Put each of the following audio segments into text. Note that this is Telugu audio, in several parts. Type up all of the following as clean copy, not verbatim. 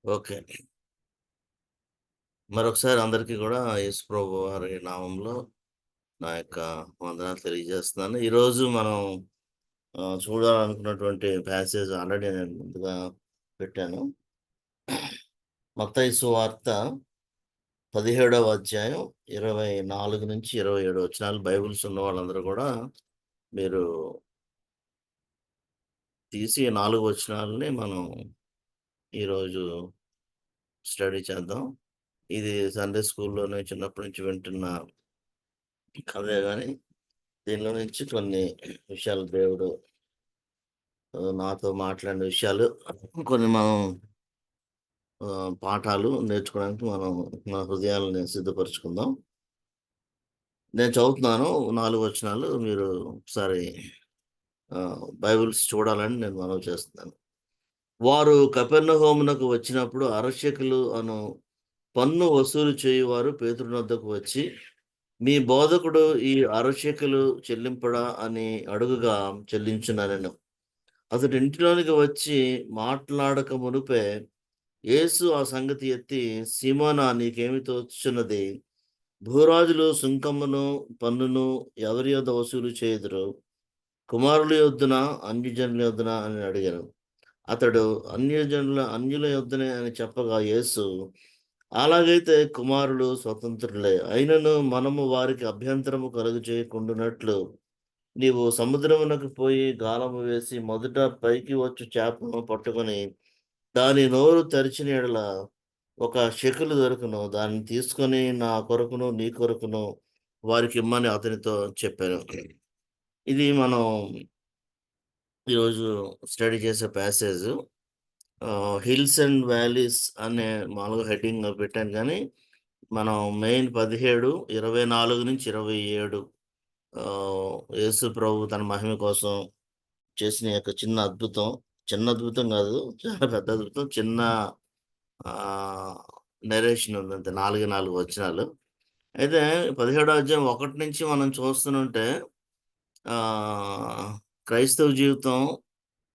ఓకే. మరొకసారి అందరికీ గూడా యేసు ప్రభు వారి నామంలో నా యొక్క వందనాలు తెలియజేస్తున్నాను. ఈరోజు మనం చూడాలనుకున్నటువంటి ప్యాసేజ్ ఆల్రెడీ నేను ముందుగా పెట్టాను. మత్తయి సువార్త 17వ అధ్యాయం 24-27 వచనాలు. బైబిల్స్ ఉన్న వాళ్ళందరూ గూడా మీరు తీసి 4 వచనాలని మనం ఈరోజు స్టడీ చేద్దాం. ఇది సండే స్కూల్‌లోనే చిన్నప్పటి నుంచి వింటున్న కథే గాని, దీనిలో నుంచి కొన్ని విషయాలు దేవుడు నాతో మాట్లాడిన విషయాలు కొన్ని మనం పాఠాలు నేర్చుకోవడానికి మనం మన హృదయాలని సిద్ధపరచుకుందాం. నేను చదువుతున్నాను 4 వచనాలు మీరు ఒకసారి బైబిల్స్ చూడాలని నేను మనవి చేస్తున్నాను. వారు కపెర్నహూమునకు వచ్చినప్పుడు అరశెకెలు అను పన్ను వసూలు చేయువారు పేతురునొద్దకు వచ్చి, మీ బోధకుడు ఈ అరశెకెలు చెల్లింపడా అని అడుగగా చెల్లించుననెను. అతడు ఇంటిలోనికి వచ్చి మాట్లాడక మునుపే యేసు ఆ సంగతి ఎత్తి, సీమోనా నీకేమి తోచుచున్నది? భూరాజులు సుంకమును, పన్నును ఎవరి యొద్ద వసూలు చేయుదురు? కుమారుల యొద్దనా? అన్యజనుల యొద్దనా? అని అడిగాను. అతడు అన్యుల యొద్దనే అని చెప్పగా యేసు, అలాగైతే కుమారులు స్వతంత్రులే. అయినను మనము వారికి అభ్యంతరము కలుగజేయకుండునట్లు నీవు సముద్రమునకు పోయి గాలము వేసి మొదట పైకి వచ్చు చేపను పట్టుకొని దాని నోరు తెరిచిన యెడల ఒక షెకెలు దొరుకును. దాన్ని తీసుకొని నా కొరకును, నీ కొరకును వారికిమ్మని అతనితో చెప్పాను. ఇది మనం ఈరోజు స్టడీ చేసే ప్యాసేజు. హిల్స్ అండ్ వ్యాలీస్ అనే మామూలుగా హెడ్డింగ్ పెట్టాను గానీ, మనం మెయిన్ 17, 24-27 యేసు ప్రభు తన మహిమ కోసం చేసిన యొక్క చిన్న అద్భుతం. చిన్న అద్భుతం గాదు. చాలా పెద్ద అద్భుతం. చిన్న ఆహ్, నరేషన్ ఉందంతే. 4 వచనాలు. అయితే 17 అధ్యాయం 1 నుంచి మనం చూస్తూనుంటే ఆహ్, క్రైస్తవ జీవితం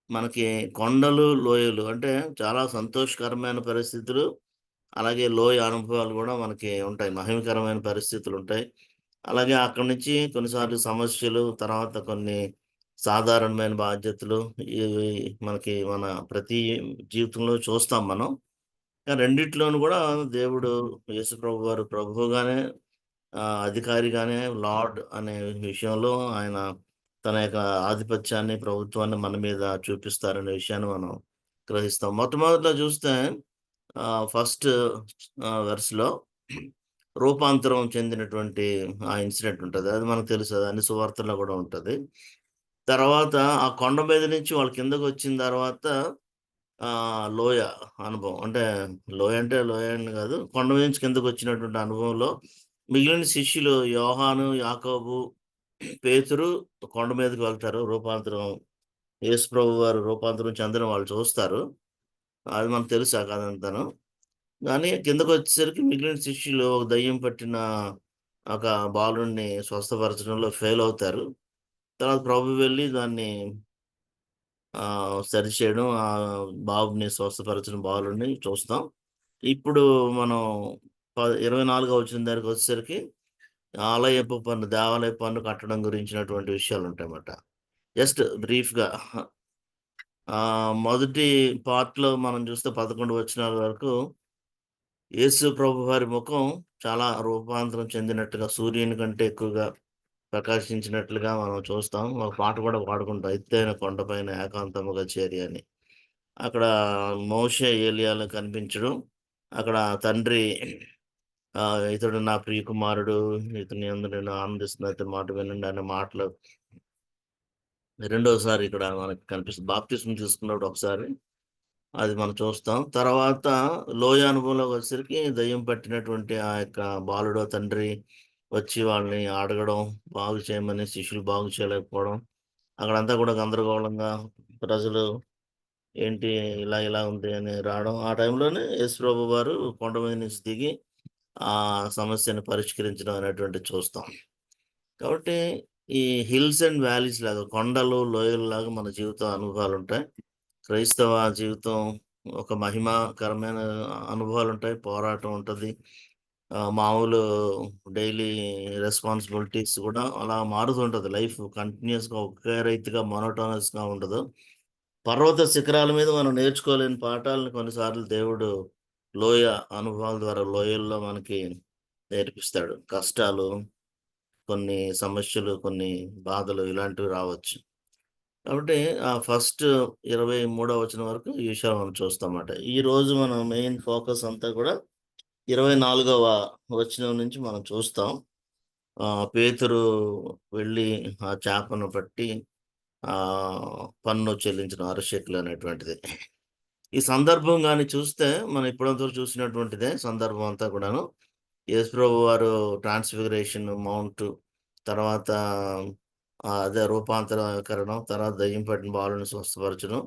మనకి కొండలు, లోయలు అంటే చాలా సంతోషకరమైన పరిస్థితులు, అలాగే లోయ అనుభవాలు గూడా మనకి ఉంటాయి. మహిమకరమైన పరిస్థితులుంటాయి. అలాగే అక్కడి నుంచి కొన్నిసార్లు సమస్యలు, తర్వాత కొన్ని సాధారణమైన బాధ్యతలు ఇవి మనకి మన ప్రతి జీవితంలో చూస్తాం మనం. రెండిట్లోను గూడా దేవుడు యేసుప్రభు వారు ప్రభువుగానే అధికారిగానే లార్డ్ అనే విషయంలో ఆయన తన యొక్క ఆధిపత్యాన్ని, ప్రభుత్వాన్ని మన మీద చూపిస్తారనే విషయాన్ని మనం గ్రహిస్తాం. మొట్టమొదట చూస్తే ఫస్ట్ వెర్స్‌లో రూపాంతరం చెందినటువంటి ఆ ఇన్సిడెంట్ ఉంటది. అది మనకు తెలుసు. అది అన్ని సువార్తల్లో గూడా ఉంటది. తర్వాత ఆ కొండ మీద నుంచి వాళ్ళు కిందకొచ్చిన తర్వాత లోయ అనుభవం. అంటే లోయ అంటే లోయ అని గాదు. కొండ మీద నుంచి కిందకొచ్చినటువంటి అనుభవంలో మిగిలిన శిష్యులు యోహాను, యాకోబు, పేతురు కొండ మీదకి వెళ్తారు. రూపాంతరం యేసు ప్రభు వారు రూపాంతరం చెందడం వాళ్ళు చూస్తారు. అది మనకు తెలుసు ఆ కథంతాను. కానీ కిందకొచ్చేసరికి మిగిలిన శిష్యులు ఒక దయ్యం పట్టిన ఒక బాలుడిని స్వస్థపరచడంలో ఫెయిల్ అవుతారు. తర్వాత ప్రభు వెళ్లి దాన్ని సరిచేయడం, బాబుని స్వస్థపరచిన బాలుడిని చూస్తాం. ఇప్పుడు మనం 24వ వచనం దగ్గరికొచ్చేసరికి ఆలయపు పన్ను, దేవాలయపు పన్ను కట్టడం గురించినటువంటి విషయాలుంటాయన్నమాట. జస్ట్ బ్రీఫ్‌గా మొదటి పార్ట్‌లో మనం చూస్తే 11 వచనాల వరకు యేసు ప్రభువారి ముఖం చాలా రూపాంతరం చెందినట్టుగా సూర్యుని కంటే ఎక్కువగా ప్రకాశించినట్లుగా మనం చూస్తాం. ఒక పాట కూడా పాడుకుంటాం. ఎత్తైన కొండపైన ఏకాంతముగా చేరి అని. అక్కడ మోషే, ఏలియాలు కనిపించడం. అక్కడ తండ్రి ఇతడు నా ప్రియ కుమారుడు, ఇతని యందు నేను ఆనందిస్తున్నా, ఇతని మాట వినండి అనే మాటలు రెండోసారి ఇక్కడ మనకు కనిపిస్తుంది. బాప్తిస్మం తీసుకున్నప్పుడు ఒకసారి అది మనం చూస్తాం. తర్వాత లోయ అనుభవంలోకొచ్చేసరికి దెయ్యం పట్టినటువంటి ఆ యొక్క బాలుడో తండ్రి వచ్చి వాళ్ళని అడగడం, బాగు చేయమని, శిష్యులు బాగు చేయలేకపోవడం. అక్కడంతా కూడా గందరగోళంగా ప్రజలు ఏంటి ఇలా ఇలా ఉంది అని రావడం. ఆ టైంలోనే యేసు ప్రభు వారు కొండ మీద నుంచి దిగి ఆ సమస్యను పరిష్కరించడం అనేటువంటిది చూస్తాం. కాబట్టి ఈ హిల్స్ అండ్ వ్యాలీస్ లాగా కొండలు, లోయల్లాగా మన జీవిత అనుభవాలుంటాయి. క్రైస్తవ జీవితం ఒక మహిమాకరమైన అనుభవాలుంటాయి. పోరాటం ఉంటది. మామూలు డైలీ రెస్పాన్సిబిలిటీస్ గూడా అలా మారుతుంటది లైఫ్. కంటిన్యూయస్‌గా ఒకే రీతిగా మోనోటోనస్‌గా ఉండదు. పర్వత శిఖరాల మీద మనం నేర్చుకోలేని పాఠాలను కొన్నిసార్లు దేవుడు లోయ అనుభవాల ద్వారా లోయల్లో మనకి నేర్పిస్తాడు. కష్టాలు, కొన్ని సమస్యలు, కొన్ని బాధలు ఇలాంటివి రావచ్చు. కాబట్టి ఫస్ట్ 23వ వచనం వరకు ఈ విషయాలు మనం చూస్తామాట. ఈరోజు మనం మెయిన్ ఫోకస్ అంతా కూడా 24వ వచనం నుంచి మనం చూస్తాం. పేతురు వెళ్ళి ఆ చేపను పట్టి పన్ను చెల్లించిన అరశెకులు అనేటువంటిది. ఈ సందర్భం గాని చూస్తే మనం ఇప్పటివరకు చూసినటువంటిదే సందర్భం అంతా కూడాను. యేసుప్రభు వారు ట్రాన్స్‌ఫిగరేషన్ మౌంట్ తర్వాత అదే రూపాంతరీకరణం, తర్వాత దెయ్యం పట్టిన బాలుడిని స్వస్థపరచడం.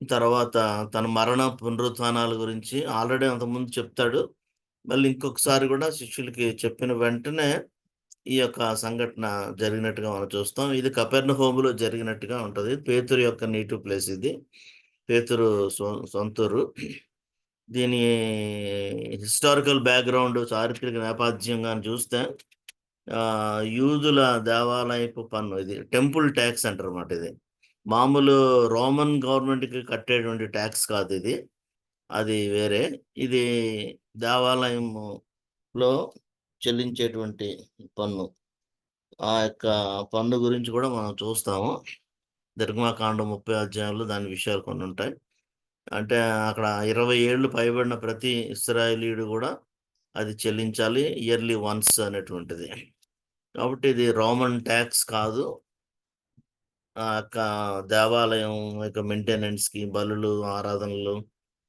తర్వాత తన మరణ పునరుత్థానాల గురించి ఆల్రెడీ అంతకుముందు చెప్తాడు. మళ్ళీ ఇంకొకసారి గూడా శిష్యులకి చెప్పిన వెంటనే ఈ యొక్క సంఘటన జరిగినట్టుగా మనం చూస్తాం. ఇది కపెర్నహూములో జరిగినట్టుగా ఉంటది. పేతురు యొక్క నేటివ్ ప్లేస్ ఇది. పేతురు సొంతూరు. దీని హిస్టారికల్ బ్యాక్‌గ్రౌండ్ చారిత్రక నేపథ్యం గాని చూస్తే యూదుల దేవాలయపు పన్ను ఇది. టెంపుల్ టాక్స్ అంటారన్నమాట ఇది. మామూలు రోమన్ గవర్నమెంట్‌కి కట్టేటువంటి టాక్స్ కాదిది. అది వేరే. ఇది దేవాలయములో చెల్లించేటువంటి పన్ను. ఆ యొక్క పన్ను గురించి కూడా మనం చూస్తాము. నిర్గమకాండం 30 అధ్యాయంలో దాని విషయాలు కొన్నుంటాయి. అంటే అక్కడ 20 ఏళ్ళు పైబడిన ప్రతి ఇశ్రాయేలీయుడు గూడా అది చెల్లించాలి. ఇయర్లీ వన్స్ అనేటువంటిది. కాబట్టి ఇది రోమన్ టాక్స్ కాదు. ఆ యొక్క దేవాలయం యొక్క మెయింటెనెన్స్‌కి బలులు, ఆరాధనలు,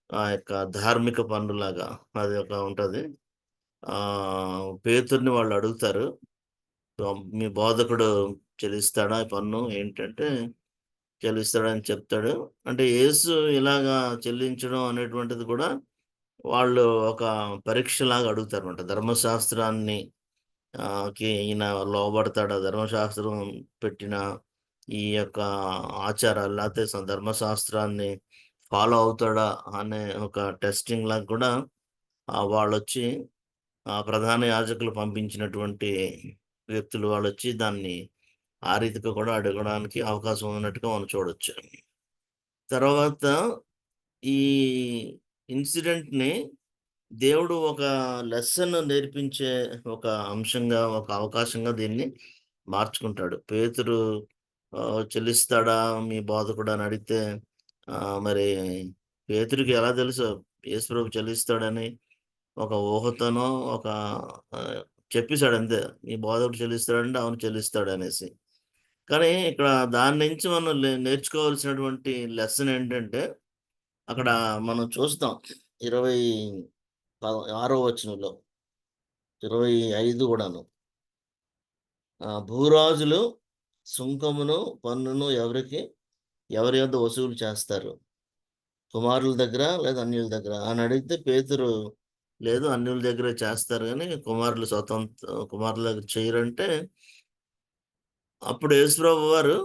ఆ యొక్క ధార్మిక పన్నులాగా అది ఒక ఉంటది. పేతురుని వాళ్ళు అడుగుతారు. మీ బోధకుడు చెల్లిస్తాడా ఈ పన్ను? ఏంటంటే చెల్లిస్తాడని చెప్తాడు. అంటే యేసు ఇలాగా చెల్లించడం అనేటువంటిది కూడా వాళ్ళు ఒక పరీక్షలాగా అడుగుతారన్నమాట. ధర్మశాస్త్రాన్ని ఈయన లోబడతాడా? ధర్మశాస్త్రం పెట్టిన ఈ యొక్క ఆచారాలు లేతే ధర్మశాస్త్రాన్ని ఫాలో అవుతాడా? అనే ఒక టెస్టింగ్ లాగా కూడా వాళ్ళొచ్చి ప్రధాన యాజకులు పంపించినటువంటి వ్యక్తులు వాళ్ళొచ్చి దాన్ని ఆ రీతిగా కూడా అడగడానికి అవకాశం ఉన్నట్టుగా మనం చూడొచ్చు. తర్వాత ఈ ఇన్సిడెంట్‌ని దేవుడు ఒక లెసన్ నేర్పించే ఒక అంశంగా, ఒక అవకాశంగా దీన్ని మార్చుకుంటాడు. పేతురు చెల్లిస్తాడా మీ బోధకుడు అని అడిగితే మరి పేతురుకి ఎలా తెలుసు యేసుప్రభు చెల్లిస్తాడని? ఒక ఊహతోనో ఒక ఆహ్, చెప్పేసాడంతే. మీ బోధకుడు చెల్లిస్తాడంటే అవును చెల్లిస్తాడనేసి. కానీ ఇక్కడ దాని నుంచి మనం నేర్చుకోవాల్సినటువంటి లెసన్ ఏంటంటే, అక్కడ మనం చూస్తాం 20 6 వచనంలో 25 గూడాను. భూరాజులు సుంకమును, పన్నును ఎవరి యొద్ద వసూలు చేస్తారు? కుమారుల దగ్గర లేదా అన్యుల దగ్గర? అని అడిగితే పేతురు లేదు అన్యుల దగ్గరే చేస్తారు గానీ కుమారుల దగ్గర చెయ్యరంటే అప్పుడు యేసుప్రభు వారు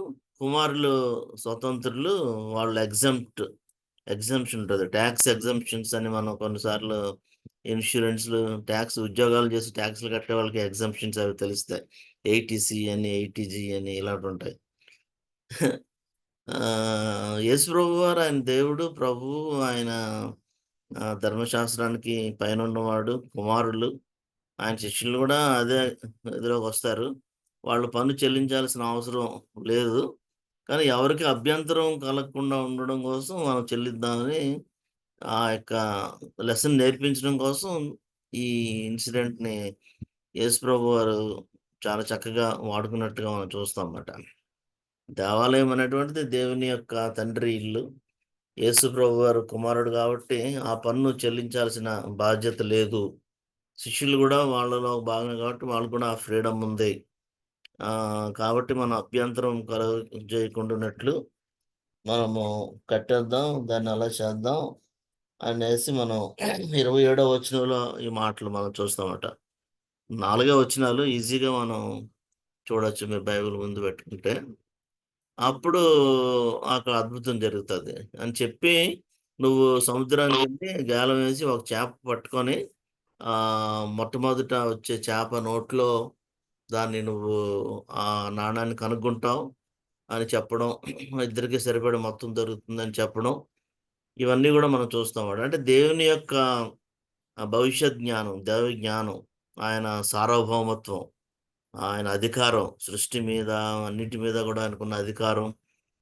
కుమారులు స్వతంత్రులు వాళ్ళు ఎగ్జంప్షన్ ఉంటది. టాక్స్ ఎగ్జంప్షన్స్ అని మనం కొన్నిసార్లు ఇన్స్యూరెన్స్‌లు, ఉద్యోగాలు చేసి టాక్స్‌లు కట్టే వాళ్ళకి ఎగ్జంప్షన్స్ అవి తెలుస్తాయి. 80సి అని, 80జీ అని ఇలాంటివుంటాయి. యేసుప్రభు వారు ఆయన దేవుడు, ప్రభువు. ఆయన ధర్మశాస్త్రానికి పైనున్నవాడు. కుమారులు. ఆయన శిష్యులు గూడా అదే ఇదిలోకొస్తారు. వాళ్ళు పన్ను చెల్లించాల్సిన అవసరం లేదు. కానీ ఎవరికీ అభ్యంతరం కలగకుండా ఉండడం కోసం మనం చెల్లిద్దామని ఆ యొక్క లెసన్ నేర్పించడం కోసం ఈ ఇన్సిడెంట్‌ని యేసుప్రభు వారు చాలా చక్కగా వాడుకున్నట్టుగా మనం చూస్తాం మాట. దేవాలయం అనేటువంటిది దేవుని యొక్క తండ్రి ఇల్లు. యేసు ప్రభువారు కుమారుడు గాబట్టి, ఆ పన్ను చెల్లించాల్సిన బాధ్యత లేదు. శిష్యులు గూడా వాళ్ళలో భాగమే గాబట్టి, వాళ్ళకి కూడా ఆ ఫ్రీడమ్ ఉంది. కాబట్టి మనం అభ్యంతరం జేయకుండున్నట్లు మనము కట్టేద్దాం, దాన్ని అలా చేద్దాం అనేసి మనం 27వ వచనంలో ఈ మాటలు మనం చూస్తామట. 4 వచనాలు ఈజీగా మనం చూడొచ్చు మీరు బైబిల్ ముందు పెట్టుకుంటే. అప్పుడు అక్కడ అద్భుతం జరుగుతది అని చెప్పి నువ్వు సముద్రానికి వెళ్ళి గాలం వేసి ఒక చేప పట్టుకొని మొట్టమొదట వచ్చే చేప నోట్లో దాన్ని నువ్వు ఆ నాణాన్ని కనుక్కుంటావు అని చెప్పడం, ఇద్దరికి సరిపడే మొత్తం దొరుకుతుందని చెప్పడం, ఇవన్నీ కూడా మనం చూస్తాం. అంటే దేవుని యొక్క భవిష్యత్ జ్ఞానం, దైవ జ్ఞానం, ఆయన సార్వభౌమత్వం, ఆయన అధికారం, సృష్టి మీద అన్నిటి మీద కూడా ఆయనకున్న అధికారం,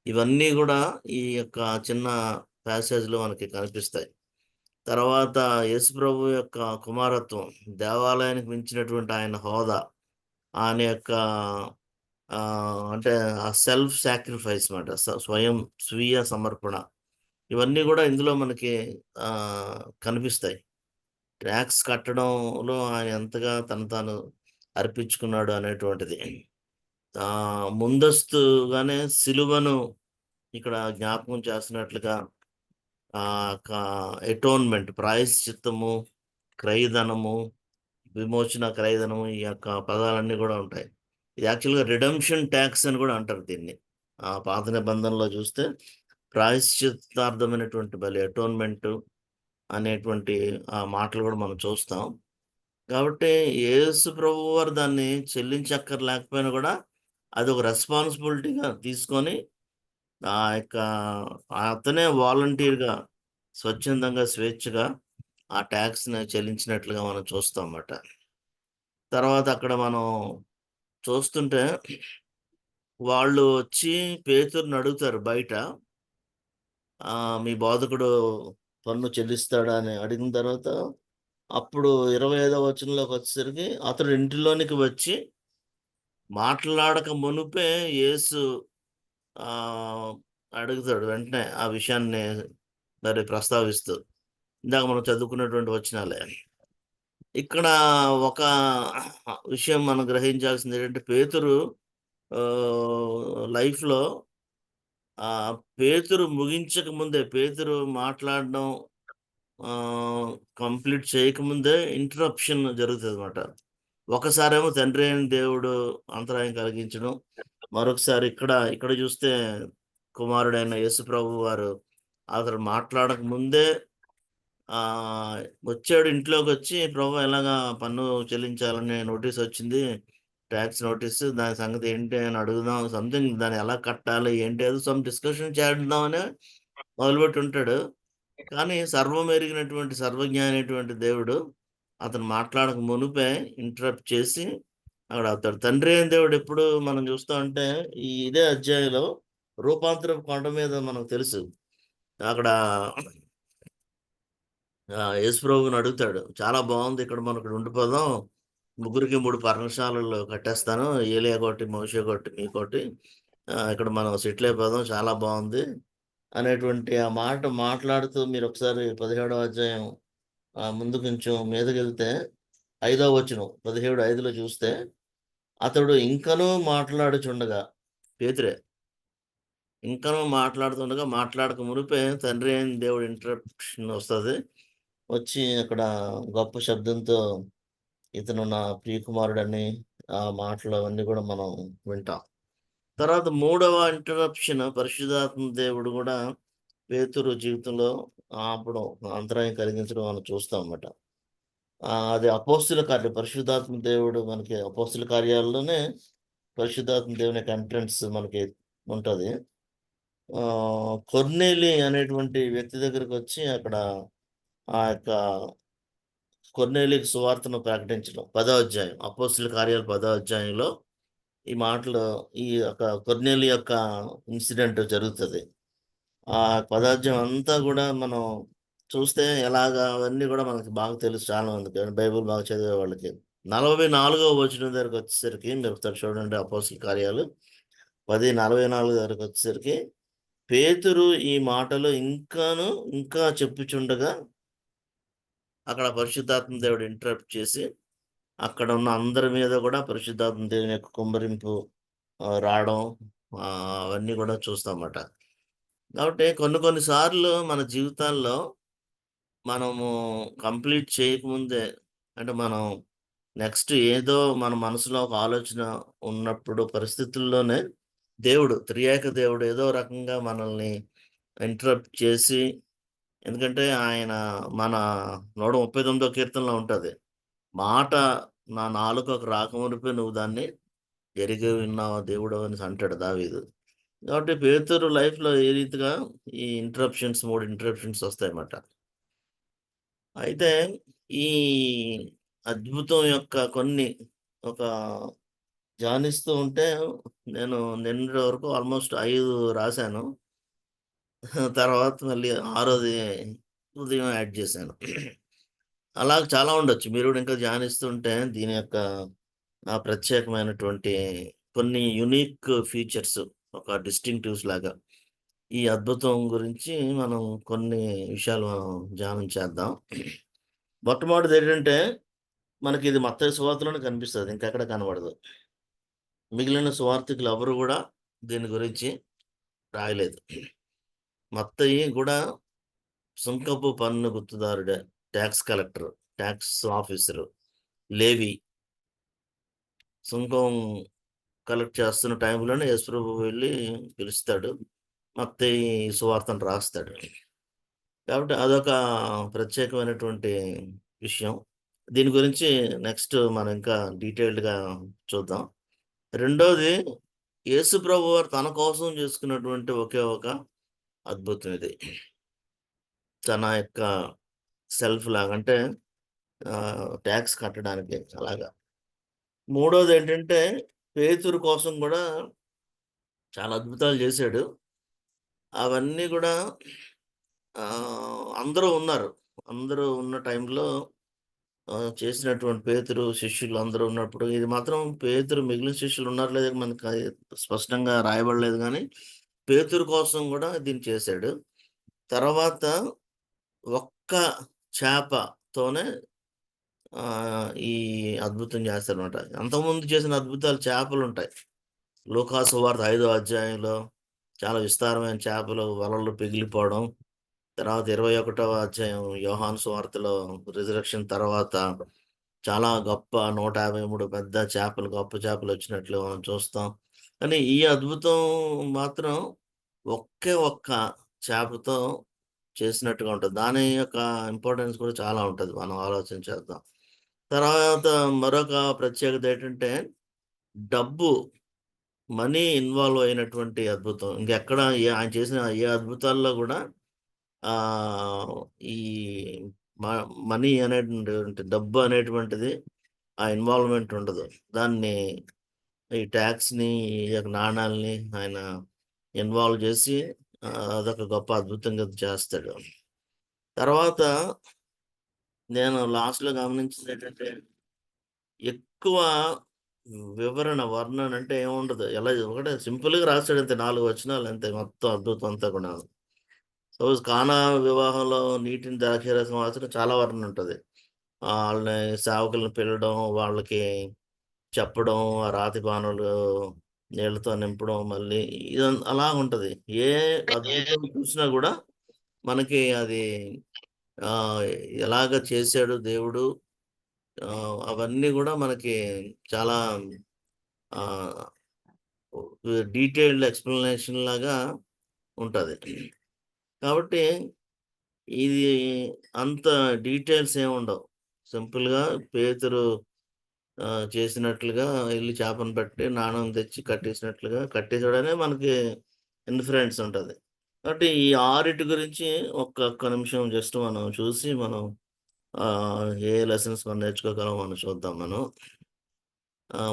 ఇవన్నీ కూడా ఈ యొక్క చిన్న ప్యాసేజ్లో మనకి కనిపిస్తాయి. తర్వాత యేసుప్రభు యొక్క కుమారత్వం, దేవాలయానికి మించినటువంటి ఆయన హోదా, ఆయన యొక్క అంటే ఆ సెల్ఫ్ సాక్రిఫైస్ మాట, స్వయం స్వీయ సమర్పణ, ఇవన్నీ కూడా ఇందులో మనకి కనిపిస్తాయి. ట్యాక్స్ కట్టడంలో ఆయన ఎంతగా తను తాను అర్పించుకున్నాడు అనేటువంటిది. ముందస్తుగానే సిలువను ఇక్కడ జ్ఞాపకం చేస్తున్నట్లుగా ఎటోన్మెంట్, ప్రాయశ్చిత్తము, క్రయధనము, విమోచన, క్రయధనము, ఈ యొక్క పదాలన్నీ కూడా ఉంటాయి. ఇది యాక్చువల్గా రిడెంప్షన్ ట్యాక్స్ అని కూడా అంటారు దీన్ని. పాత నిబంధనలో చూస్తే ప్రాయశ్చిత్తార్థమైనటువంటి బలి, అటోన్మెంట్ అనేటువంటి ఆ మాటలు కూడా మనం చూస్తాం. కాబట్టి యేసు ప్రభు వారు దాన్ని చెల్లించక్కర్లేకపోయినా కూడా అదొక రెస్పాన్సిబిలిటీగా తీసుకొని యొక్క అతనే వాలంటీర్‌గా, స్వచ్ఛందంగా, స్వేచ్ఛగా ఆ ట్యాక్స్‌ని చెల్లించినట్లుగా మనం చూస్తామన్నమాట. తర్వాత అక్కడ మనం చూస్తుంటే వాళ్ళు వచ్చి పేతురుని అడుగుతారు బయట. మీ బోధకుడు పన్ను చెల్లిస్తాడా అని అడిగిన తర్వాత, అప్పుడు 25వ వచనంలోకి వచ్చేసరికి అతడు ఇంటిలోనికి వచ్చి మాట్లాడక మునుపే యేసు అడుగుతాడు వెంటనే ఆ విషయాన్ని మరి ప్రస్తావిస్తూ. ఇందాక మనం చదువుకున్నటువంటి వచనాలే. ఇక్కడ ఒక విషయం మనం గ్రహించాల్సింది ఏంటంటే, పేతురు లైఫ్‌లో పేతురు ముగించక ముందే, పేతురు మాట్లాడడం కంప్లీట్ చేయకముందే ఇంటరప్షన్ జరుగుతదన్నమాట. ఒకసారేమో తండ్రి అయిన దేవుడు అంతరాయం కలిగించడం, మరొకసారి ఇక్కడ చూస్తే కుమారుడైన యేసు ప్రభు వారు అతడు మాట్లాడక ముందే వచ్చాడు. ఇంట్లోకొచ్చి, ప్రభు ఎలాగా పన్ను చెల్లించాలని నోటీస్ వచ్చింది, ట్యాక్స్ నోటీస్, దాని సంగతి ఏంటి అని అడుగుదాం, సంథింగ్ దాన్ని ఎలా కట్టాలి ఏంటి, ఏదో సమ్ డిస్కషన్ చేద్దామని మొదలుపెట్టి ఉంటాడు. కానీ సర్వం ఎరిగినటువంటి, సర్వజ్ఞాని అయినటువంటి దేవుడు అతను మాట్లాడక మునుపే ఇంటరప్ట్ చేసి అక్కడ అవుతాడు. తండ్రి అయిన దేవుడు ఎప్పుడు మనం చూస్తా ఉంటే ఇదే అధ్యాయంలో రూపాంతరపు కొండ మీద మనకు తెలుసు. అక్కడ యేసుప్రభువుని అడుగుతాడు. చాలా బాగుంది, ఇక్కడ మనం ఇక్కడ ఉండిపోదాం. ముగ్గురికి 3 పర్ణశాలలు కట్టేస్తాను. ఏలియా కోటి, మోషే కోటి, మీకోటి. ఇక్కడ మనం సెటిల్ అయిపోదాం. చాలా బాగుంది అనేటువంటి ఆ మాట మాట్లాడుతూ, మీరు ఒకసారి 17వ అధ్యాయం ముందు కొంచెం మీదకెళ్తే 5వ వచనం, 17:5లో చూస్తే, అతడు ఇంకనూ మాట్లాడుచుండగా, పేతురే ఇంకనూ మాట్లాడుతుండగా, మాట్లాడక మునుపే తండ్రి అయిన దేవుడు ఇంటరప్షన్ వస్తది. వచ్చి అక్కడ గొప్ప శబ్దంతో ఇతను నా ప్రియకుమారుడని ఆ మాటలు అవన్నీ కూడా మనం వింటాం. తర్వాత 3వ ఇంటరప్షన్, పరిశుద్ధాత్మ దేవుడు కూడా పేతురు జీవితంలో అప్పుడు అంతరాయం కలిగించడం మనం చూస్తాం అన్నమాట. అది అపోస్తుల కార్యం. పరిశుద్ధాత్మ దేవుడు మనకి అపోస్తుల కార్యాల్లోనే పరిశుద్ధాత్మ దేవుని యొక్క ఎంట్రన్స్ మనకి ఉంటది. కొర్నేలి అనేటువంటి వ్యక్తి దగ్గరకొచ్చి అక్కడ ఆ యొక్క కొర్నేలికి సువార్తను ప్రకటించడం. 10వ అధ్యాయం, అపోస్తుల కార్యాలు 10వ అధ్యాయంలో ఈ మాటలు, ఈ యొక్క కొర్నేలి యొక్క ఇన్సిడెంట్ జరుగుతది. ఆ పదార్థం అంతా గూడా మనం చూస్తే ఎలాగా అవన్నీ గూడా మనకి బాగా తెలుసు చాలా మందికి, బైబిల్ బాగా చదివే వాళ్ళకి. 44వ వచనం దగ్గరకొచ్చేసరికి మీరు ఒకసారి చూడండి, అపోస్తల కార్యాలు 10:44 దగ్గరకొచ్చేసరికి, పేతురు ఈ మాటలు ఇంకా చెప్పుచుండగా అక్కడ పరిశుద్ధాత్మ దేవుడు ఇంటరప్ట్ చేసి, అక్కడ ఉన్న అందరి మీద గూడా పరిశుద్ధాత్మ దేవుని యొక్క కుమ్మరింపు రావడం, అవన్నీ గూడా చూస్తామట. కాబట్టి కొన్ని సార్లు మన జీవితాల్లో మనము కంప్లీట్ చేయకముందే, అంటే మనం నెక్స్ట్ ఏదో మన మనసులో ఒక ఆలోచన ఉన్నప్పుడు పరిస్థితుల్లోనే దేవుడు, త్రియేక దేవుడు ఏదో రకంగా మనల్ని ఇంటరప్ట్ చేసి ఎందుకంటే ఆయన మన 139 కీర్తనలో ఉంటది. మాట నా నాలుకకు రాకమునుపే నువ్వు దాన్ని ఎరిగి ఉన్నావా దేవుడవు అనేసి అంటాడు దావీదు. కాబట్టి పేతురు లైఫ్‌లో ఏ రీతిగా ఈ 3 ఇంటరప్షన్స్ వస్తాయన్నమాట. అయితే ఈ అద్భుతం యొక్క కొన్ని ఒక ధ్యానిస్తూ ఉంటే నేను నిన్నటి వరకు ఆల్మోస్ట్ 5 రాసాను. తర్వాత మళ్ళీ ఆరోది ఉదయం యాడ్ చేశాను. అలాగ చాలా ఉండొచ్చు. మీరు కూడా ఇంకా ధ్యానిస్తుంటే దీని యొక్క ప్రత్యేకమైనటువంటి కొన్ని యూనిక్ ఫీచర్స్ ఒక డిస్టింక్టివ్స్ లాగా ఈ అద్భుతం గురించి మనం కొన్ని విషయాలు మనం ధ్యానం చేద్దాం. మొట్టమొదటిదేంటంటే మనకి ఇది మత్తయి సువార్తలోనే కనిపిస్తది. ఇంకెక్కడ కనబడదు. మిగిలిన సువార్తికులు ఎవరు గూడా దీని గురించి రాయలేదు. మత్తయి గూడా సుంకపు పన్ను గుర్తుదారుడే, టాక్స్ కలెక్టర్, టాక్స్ ఆఫీసరు, లేవి సుంకం కలెక్ట్ చేస్తున్న టైంలోనే యేసుప్రభు వెళ్లి పిలుస్తాడు. మత్తయి సువార్తను రాస్తాడు. కాబట్టి అదొక ప్రత్యేకమైనటువంటి విషయం. దీని గురించి నెక్స్ట్ మనం ఇంకా డీటెయిల్డ్‌గా చూద్దాం. రెండోది యేసు ప్రభువారు తన కోసం చేసుకున్నటువంటి ఒకే ఒక అద్భుతం ఇది. తన యొక్క సెల్ఫ్ లాగా అంటే టాక్స్ కట్టడానికి అలాగా. మూడోదేంటంటే పేతురు కోసం గూడా చాలా అద్భుతాలు చేశాడు. అవన్నీ గూడా అందరూ ఉన్నారు. అందరూ ఉన్న టైంలో చేసినటువంటి పేతురు శిష్యులు అందరూ ఉన్నప్పుడు ఇది మాత్రం పేతురు మిగిలిన శిష్యులు ఉన్నారో లేదో మనకు స్పష్టంగా రాయబడలేదు గానీ, పేతురు కోసం గూడా దీన్ని చేశాడు. తర్వాత ఒక్క చేపతోనే ఈ అద్భుతం చేస్తారనమాట. అంతకుముందు చేసిన అద్భుతాలు చేపలుంటాయి. లూకా సువార్త 5వ అధ్యాయంలో చాలా విస్తారమైన చేపలు వలలు పిగిలిపోవడం. తర్వాత 21వ అధ్యాయం యోహాను సువార్తలో రిజరక్షన్ తర్వాత చాలా గొప్ప 153 పెద్ద చేపలు, గొప్ప చేపలొచ్చినట్లు మనం చూస్తాం. కానీ ఈ అద్భుతం మాత్రం ఒకే ఒక్క చేపతో చేసినట్టుగా ఉంటది. దాని యొక్క ఇంపార్టెన్స్ కూడా చాలా ఉంటది. మనం ఆలోచన చేద్దాం. తర్వాత మరొక ప్రత్యేకత ఏంటంటే డబ్బు, మనీ ఇన్వాల్వ్ అయినటువంటి అద్భుతం. ఇంకెక్కడ ఆయన చేసిన ఏ అద్భుతాల్లో గూడా ఆహ్, ఈ మ మనీ అనేటువంటి డబ్బు అనేటువంటిది ఆ ఇన్వాల్వ్‌మెంట్ ఉండదు. దాన్ని ఈ టాక్స్‌ని, ఈ యొక్క నాణాల్ని ఆయన ఇన్వాల్వ్ చేసి అదొక గొప్ప అద్భుతంగా చేస్తాడు. తర్వాత నేను లాస్ట్‌లో గమనించిందేంటంటే ఎక్కువ వివరణ, వర్ణన అంటే ఏముండదు. ఎలా ఒకటే సింపుల్‌గా రాసాడంతే 4 వచనాలు అంతే మొత్తం అద్భుతం అంతా కూడాను. సపోజ్ కానా వివాహంలో నీటిని ద్రాక్షారసం మార్చడం చాలా వర్ణన ఉంటది. ఆళ్ళని సేవకులను పిలవడం, వాళ్ళకి చెప్పడం, ఆ రాతి బాణలు నీళ్ళతో నింపడం మళ్ళీ అలా ఉంటది. ఏ అద్భుతం చూసినా గూడా మనకి అది ఆహ్, ఎలాగ చేశాడు దేవుడు అవన్నీ గూడా మనకి చాలా ఆహ్, డీటెయిల్డ్ ఎక్స్‌ప్లనేషన్ లాగా ఉంటది. కాబట్టి ఇది అంత డీటెయిల్స్ ఏముండవు. సింపుల్‌గా పేతురు చేసినట్లుగా ఎళ్లి చేపను పట్టి నాణెం తెచ్చి కట్టేసినట్లుగా కట్టేసాడనే మనకి ఇన్ఫరెన్స్ ఉంటది. కాబట్టి ఈ 6 గురించి ఒక్క నిమిషం జస్ట్ మనం చూసి మనం ఏ లెసన్స్ మనం నేర్చుకోగలమో మనం చూద్దాం మనం.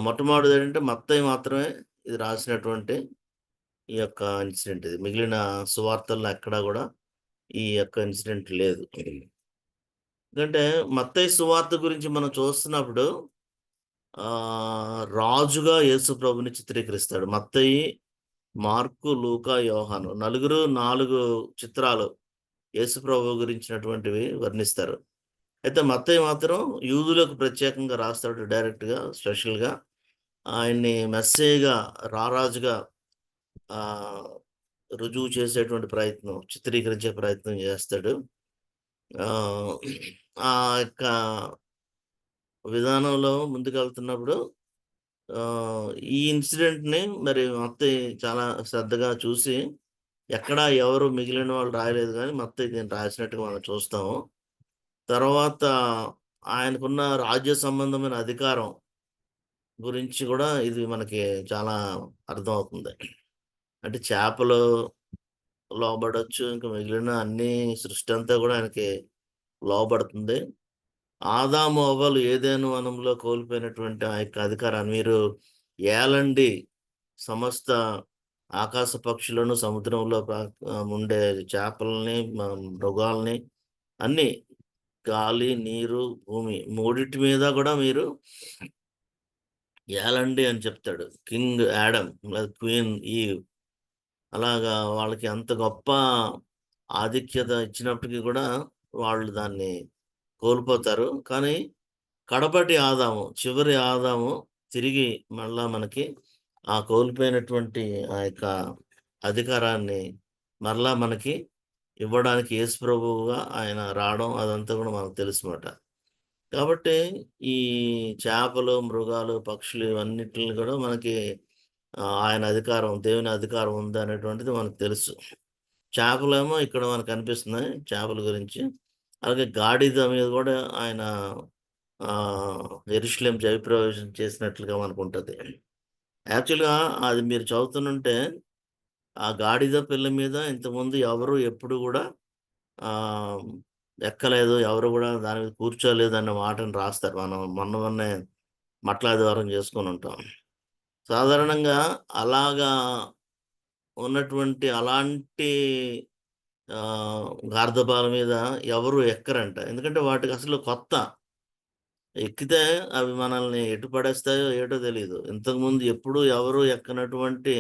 మొట్టమొదటిదేంటంటే మత్తయి మాత్రమే ఇది రాసినటువంటి ఈ యొక్క ఇన్సిడెంట్ ఇది. మిగిలిన సువార్తల్లో ఎక్కడా గూడా ఈ యొక్క ఇన్సిడెంట్ లేదు. ఎందుకంటే మత్తయి సువార్త గురించి మనం చూస్తున్నప్పుడు రాజుగా యేసు ప్రభుని చిత్రీకరిస్తాడు. మత్తయి, మార్కు, లూకా, యోహాను నలుగురు 4 చిత్రాలు యేసు ప్రభువు గురించినటువంటివి వర్ణిస్తారు. అయితే మత్తయి మాత్రం యూదులకు ప్రత్యేకంగా రాస్తాడు డైరెక్ట్‌గా, స్పెషల్‌గా. ఆయన్ని మెస్సీగా, రారాజుగా ఆహ్, రుజువు చేసేటువంటి ప్రయత్నం, చిత్రీకరించే ప్రయత్నం చేస్తాడు. ఆహ్, ఆ యొక్క విధానంలో ముందుకెళ్తున్నప్పుడు ఈ ఇన్సిడెంట్‌ని మరి అత్తయ్య చాలా శ్రద్ధగా చూసి ఎక్కడ ఎవరు మిగిలిన వాళ్ళు రాయలేదు గానీ మత్తయి దీన్ని రాసినట్టుగా మనం చూస్తాము. తర్వాత ఆయనకున్న రాజ్య సంబంధమైన అధికారం గురించి గూడా ఇది మనకి చాలా అర్థమవుతుంది. అంటే చేపలు లోబడొచ్చు. ఇంక మిగిలిన అన్నీ సృష్టి అంతా గూడా ఆయనకి లోబడుతుంది. ఆదాము, అవ్వలు ఏదెను వనంలో కోల్పోయినటువంటి ఆ యొక్క అధికారాన్ని మీరు ఏలండి సమస్త ఆకాశ పక్షులను, సముద్రంలో ఉండే చేపలని, మృగాల్ని అన్నీ గాలి, నీరు, భూమి మూడిటి మీద గూడా మీరు ఏలండి అని చెప్తాడు. కింగ్ యాడమ్ లేదా క్వీన్ ఈవ్ అలాగా వాళ్ళకి అంత గొప్ప ఆధిక్యత ఇచ్చినప్పటికి గూడా వాళ్ళు దాన్ని కోల్పోతారు. కానీ కడపటి ఆదాము, చివరి ఆదాము తిరిగి మళ్ళా మనకి ఆ కోల్పోయినటువంటి ఆ యొక్క అధికారాన్ని మరలా మనకి ఇవ్వడానికి యేసు ప్రభువుగా ఆయన రావడం అదంతా గూడా మనకు తెలుసుమాట. కాబట్టి ఈ చేపలు, మృగాలు, పక్షులు ఇవన్నిటిని గూడా మనకి ఆయన అధికారం, దేవుని అధికారం ఉందనేటువంటిది మనకు తెలుసు. చేపలేమో ఇక్కడ మనకు కనిపిస్తున్నాయి చేపల గురించి. అలాగే గాడిద మీద గూడా ఆయన యెరూషలేం జయప్రవేశం చేసినట్లుగా మనకుంటది. యాక్చువల్‌గా అది మీరు చదువుతుంటే ఆ గాడిద పిల్ల మీద ఇంతకుముందు ఎవరు ఎప్పుడు గూడా ఆహ్, ఎక్కలేదు. ఎవరు గూడా దాని మీద కూర్చోలేదన్న మాటను రాస్తారు. మనం మొన్నే మట్లాదివారం చేసుకొనుంటాం. సాధారణంగా అలాగా ఉన్నటువంటి అలాంటి గార్ధపాల మీద ఎవరు ఎక్కరంట. ఎందుకంటే వాటికసలు కొత్త. ఎక్కితే అవి మనల్ని ఎటు పడేస్తాయో ఏటో తెలీదు. ఇంతకుముందు ఎప్పుడు ఎవరు ఎక్కనటువంటి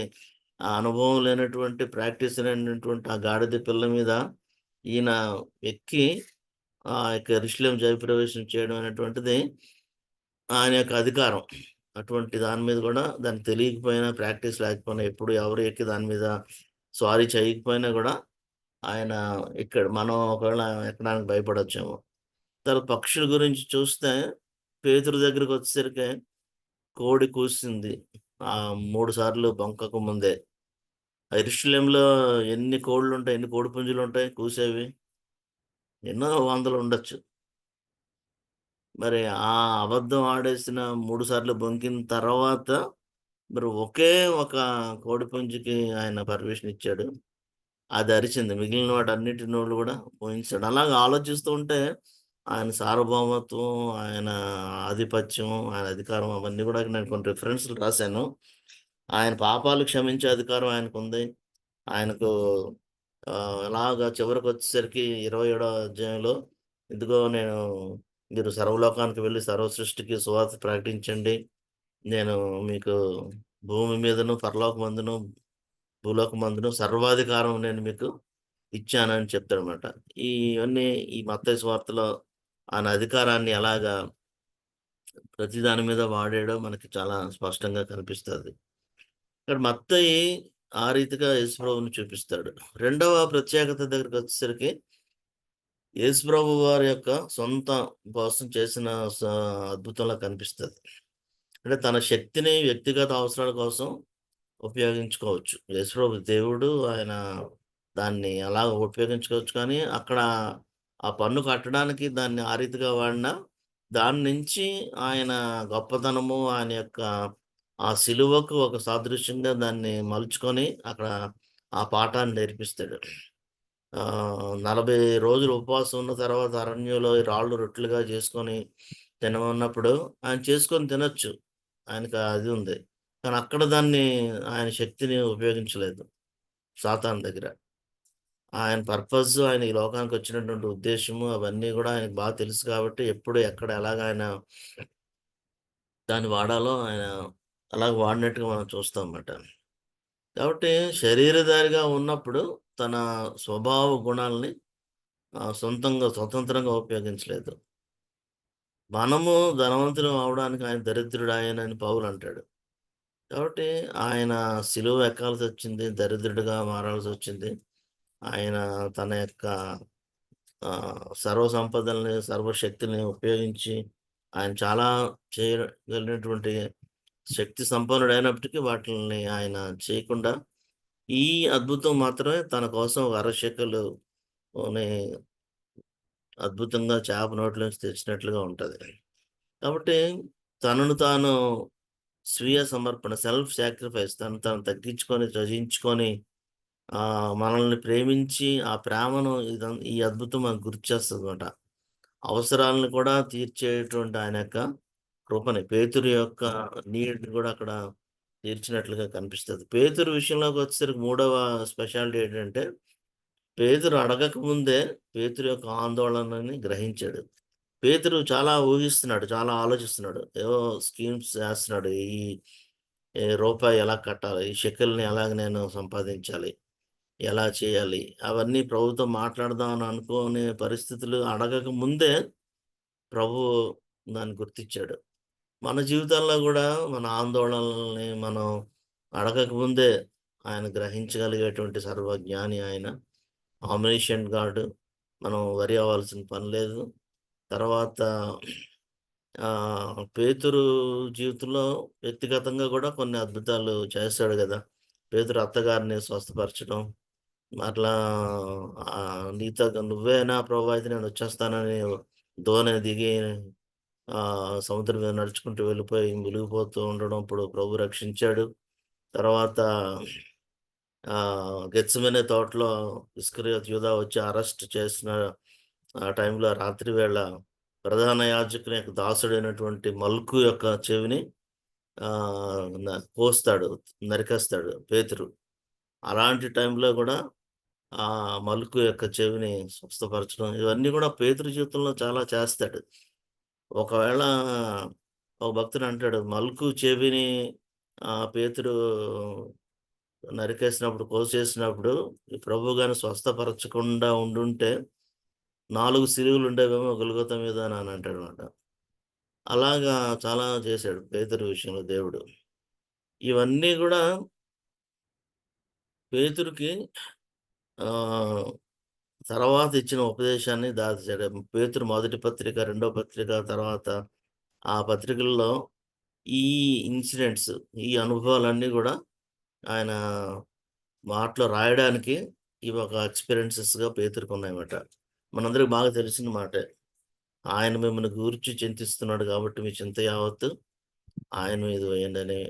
ఆ అనుభవం లేనటువంటి ప్రాక్టీస్ లేనటువంటి ఆ గాడిద పిల్ల మీద ఈయన ఎక్కి ఆ యొక్క యెరూషలేం జయప్రవేశం చేయడం అనేటువంటిది ఆయన యొక్క అధికారం. అటువంటి దాని మీద గూడా దానికి తెలియకపోయినా, ప్రాక్టీస్ లేకపోయినా, ఎప్పుడు ఎవరు ఎక్కి దాని మీద స్వారీ చేయకపోయినా గూడా ఆయన ఎక్కాడు. మనం ఒకవేళ ఎక్కడానికి భయపడొచ్చేమో. తర్వాత పక్షుల గురించి చూస్తే పేతురు దగ్గరికొచ్చేసరికి కోడి కూసింది. 3 సార్లు బొంకక ముందే. యెరూషలేంలో ఎన్ని కోడ్లుంటాయి? ఎన్ని కోడిపుంజులుంటాయి కూసేవి? ఎన్నో వందలుండొచ్చు. మరి ఆ అబద్ధం ఆడేసిన 3 సార్లు బొంకిన తర్వాత మరి ఒకే ఒక కోడిపుంజుకి ఆయన పర్మిషన్ ఇచ్చాడు. అది అరిచింది. మిగిలిన వాటన్నిటి నోళ్ళు గూడా మూయించాడు. అలాగా ఆలోచిస్తూ ఉంటే ఆయన సార్వభౌమత్వం, ఆయన ఆధిపత్యం, ఆయన అధికారం అవన్నీ గూడా నేను కొన్ని రిఫరెన్స్‌లు రాశాను. ఆయన పాపాలు క్షమించే అధికారం ఆయనకుంది. ఆయనకు అలాగా చివరికొచ్చేసరికి 27వ అధ్యాయంలో ఇదిగో మీరు సర్వలోకానికి వెళ్లి సర్వ సృష్టికి సువార్త ప్రకటించండి. నేను మీకు భూమి మీదను, పరలోకమందును, భూలోకమందును సర్వాధికారం నేను మీకు ఇచ్చానని చెప్తాడనమాట. ఇవన్నీ ఈ మత్తయి సువార్తలో ఆయన అధికారాన్ని ఎలాగా ప్రతి దాని మీద వాడాడో మనకి చాలా స్పష్టంగా కనిపిస్తది. ఇక్కడ మత్తయి ఆ రీతిగా యేసుప్రభువుని చూపిస్తాడు. రెండవ ప్రత్యేకత దగ్గరికొచ్చేసరికి యేసుప్రభు వారి యొక్క సొంత కోసం చేసిన అద్భుతంలా కనిపిస్తది. అంటే తన శక్తిని వ్యక్తిగత అవసరాల కోసం ఉపయోగించుకోవచ్చు. యేసుప్రభు దేవుడు. ఆయన దాన్ని అలా ఉపయోగించుకోవచ్చు కానీ, అక్కడ ఆ పన్ను కట్టడానికి దాన్ని ఆ రీతిగా వాడినా, దాని నుంచి ఆయన గొప్పతనము, ఆయన యొక్క ఆ సిలువకు ఒక సాదృశ్యంగా దాన్ని మలుచుకొని, అక్కడ ఆ పాఠాన్ని నేర్పిస్తాడు. 40 రోజులు ఉపవాసం ఉన్న తర్వాత అరణ్యంలో ఈ రాళ్ళు రొట్టెలుగా చేసుకొని తినమన్నప్పుడు ఆయన చేసుకొని తినొచ్చు. ఆయనకి అది ఉంది. కానీ అక్కడ దాన్ని ఆయన శక్తిని ఉపయోగించలేదు సాతాను దగ్గర. ఆయన పర్పస్ ఆయన ఈ లోకానికొచ్చినటువంటి ఉద్దేశ్యము అవన్నీ గూడా ఆయనకు బాగా తెలుసు కాబట్టి ఎప్పుడు, ఎక్కడ, ఎలాగ ఆయన దాన్ని వాడాలో ఆయన అలాగ వాడినట్టుగా మనం చూస్తాం మాట. కాబట్టి శరీరధారిగా ఉన్నప్పుడు తన స్వభావ గుణాల్ని సొంతంగా స్వతంత్రంగా ఉపయోగించలేదు. మనము ధనవంతులం అవ్వడానికి ఆయన దరిద్రుడాయనని పౌలంటాడు. కాబట్టి ఆయన సిలువ ఎక్కాల్సొచ్చింది. దరిద్రుడిగా మారాల్సొచ్చింది. ఆయన తన యొక్క సర్వ సంపదల్ని, సర్వశక్తుల్ని ఉపయోగించి ఆయన చాలా చేయగలిగినటువంటి శక్తి సంపన్నుడైనప్పటికీ వాటిల్ని ఆయన చేయకుండా ఈ అద్భుతం మాత్రమే తన కోసం ఒక అరశెకలు ని అద్భుతంగా చేప నోట్లోంచి తెచ్చినట్లుగా ఉంటది. కాబట్టి తనను తాను స్వీయ సమర్పణ, సెల్ఫ్ సాక్రిఫైస్, తను తాను తగ్గించుకొని, త్యజించుకొని మనల్ని ప్రేమించి ఆ ప్రేమను ఈ అద్భుతం మనకు గుర్తు చేస్తదన్నమాట. అవసరాలను కూడా తీర్చేటువంటి ఆయన యొక్క కృపని, పేతురు యొక్క నీడ్‌ని కూడా అక్కడ తీర్చినట్లుగా కనిపిస్తది. పేతురు విషయంలోకొచ్చేసరికి మూడవ స్పెషాలిటీ ఏంటంటే, పేతురు అడగక ముందే పేతురు యొక్క ఆందోళనని గ్రహించాడు. పేతురు చాలా ఊహిస్తున్నాడు, చాలా ఆలోచిస్తున్నాడు. ఏవో స్కీమ్స్ ఏస్తున్నాడు. ఈ రూపాయి ఎలా కట్టాలి? ఈ షెకెల్‌ని ఎలాగ నేను సంపాదించాలి? ఎలా చేయాలి? అవన్నీ ప్రభువుతో మాట్లాడదాం అని అనుకోనే పరిస్థితులు అడగక ముందే ప్రభువు దాన్ని గుర్తిచ్చాడు. మన జీవితాల్లో గూడా మన ఆందోళనలని మనం అడగక ముందే ఆయన గ్రహించగలిగేటువంటి సర్వజ్ఞాని ఆయన. Omniscient God. మనం వరి అవ్వాల్సిన పని లేదు. తర్వాత పేతురు జీవితంలో వ్యక్తిగతంగా గూడా కొన్ని అద్భుతాలు చేశాడు గదా! పేతురు అత్తగారిని స్వస్థపరచడం. అట్లా నీతో నువ్వేనా ప్రభు అయితే నేనొచ్చేస్తానని దోణి దిగి సముద్రం మీద నడుచుకుంటూ వెళ్ళిపోయి మునిగిపోతూ ఉండడం. అప్పుడు ప్రభు రక్షించాడు. తర్వాత గెత్సెమనే తోటలో ఇస్కరియోతు యూదా వచ్చి అరెస్ట్ చేసిన ఆ టైంలో రాత్రి వేళ ప్రధాన యాజకుని యొక్క దాసుడైనటువంటి మల్కు యొక్క చెవిని కోస్తాడు, నరికేస్తాడు పేతురు. అలాంటి టైంలో గూడా మలుకు యొక్క చెవిని స్వస్థపరచడం, ఇవన్నీ గూడా పేతురు జీవితంలో చాలా చేస్తాడు. ఒకవేళ ఒక భక్తుడు అంటాడు, మలుకు చెవిని పేతురు నరికేసినప్పుడు, కోసేసినప్పుడు ఈ ప్రభువు గాని స్వస్థపరచకుండా ఉండుంటే 4 సిలువలుండేవేమో గొల్గొతా మీద అని అంటాడనమాట. అలాగా చాలా చేశాడు పేతురు విషయంలో దేవుడు. ఇవన్నీ గూడా పేతురుకి ఆహ్, తర్వాత ఇచ్చిన ఉపదేశాన్ని దాచాడు. పేతురు మొదటి పత్రిక, రెండో పత్రిక, తర్వాత ఆ పత్రికల్లో ఈ ఇన్సిడెంట్స్, ఈ అనుభవాలన్నీ గూడా ఆయన మాటలో రాయడానికి ఇవి ఒక ఎక్స్‌పీరియన్సెస్‌గా పేతురుకున్నాయన్నమాట. మనందరికి బాగా తెలిసిన మాటే. ఆయన మిమ్మల్ని గూర్చి చింతిస్తున్నాడు గాబట్టి మీ చింత యావత్తు ఆయన మీద వేయండని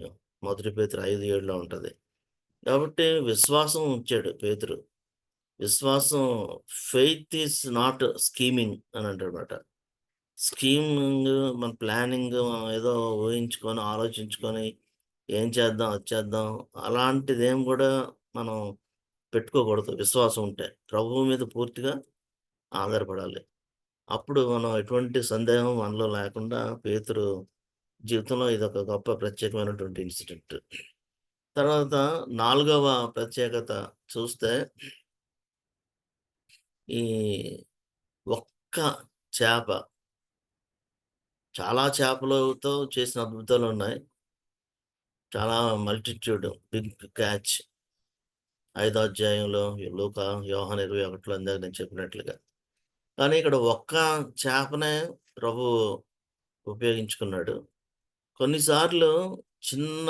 మొదటి పేతురు 5:7లో ఉంటది. కాబట్టి విశ్వాసం ఉంచాడు పేతురు. విశ్వాసం, ఫెయిత్ ఈస్ నాట్ స్కీమింగ్ అని అంటాడన్నమాట. స్కీమింగ్ మన ప్లానింగ్ ఏదో ఊహించుకొని, ఆలోచించుకొని ఏం చేద్దాం, అది చేద్దాం అలాంటిదేం గూడా మనం పెట్టుకోకూడదు విశ్వాసం ఉంటే. ప్రభువు మీద పూర్తిగా ఆధారపడాలి. అప్పుడు మనం ఎటువంటి సందేహం మనలో లేకుండా పేతురు జీవితంలో ఇదొక గొప్ప ప్రత్యేకమైనటువంటి ఇన్సిడెంట్. తర్వాత నాలుగవ ప్రత్యేకత చూస్తే ఈ ఒక్క చేప, చాలా చేపలతో చేసిన అద్భుతాలున్నాయి. చాలా మల్టిట్యూడ్, బిగ్ క్యాచ్. ఐదో అధ్యాయంలో లూకా, యోహాను 21లో ఇందాక నేను చెప్పినట్లుగా. కానీ ఇక్కడ ఒక్క చేపనే ప్రభువు ఉపయోగించుకున్నాడు. కొన్నిసార్లు చిన్న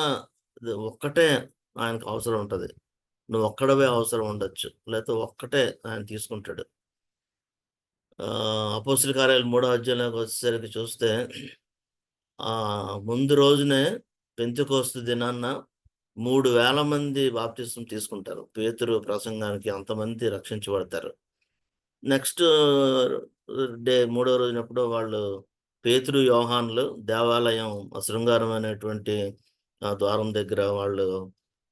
ఒక్కటే ఆయనకు అవసరం ఉంటది. నువ్వొక్కడివే అవసరం ఉండొచ్చు. లేతే ఒక్కటే ఆయన తీసుకుంటాడు. అపోస్తల కార్యాలు మూడో అధ్యాయంలోకొచ్చేసరికి చూస్తే ముందు రోజునే పెంతెకోస్తు దినాన 3000 మంది బాప్తిస్మం తీసుకుంటారు. పేతురు ప్రసంగానికి అంతమంది రక్షించబడతారు. నెక్స్ట్ మూడో రోజునెప్పుడో వాళ్ళు పేతురు, యోహానులు దేవాలయం శృంగారం అనేటువంటి ద్వారం దగ్గర వాళ్ళు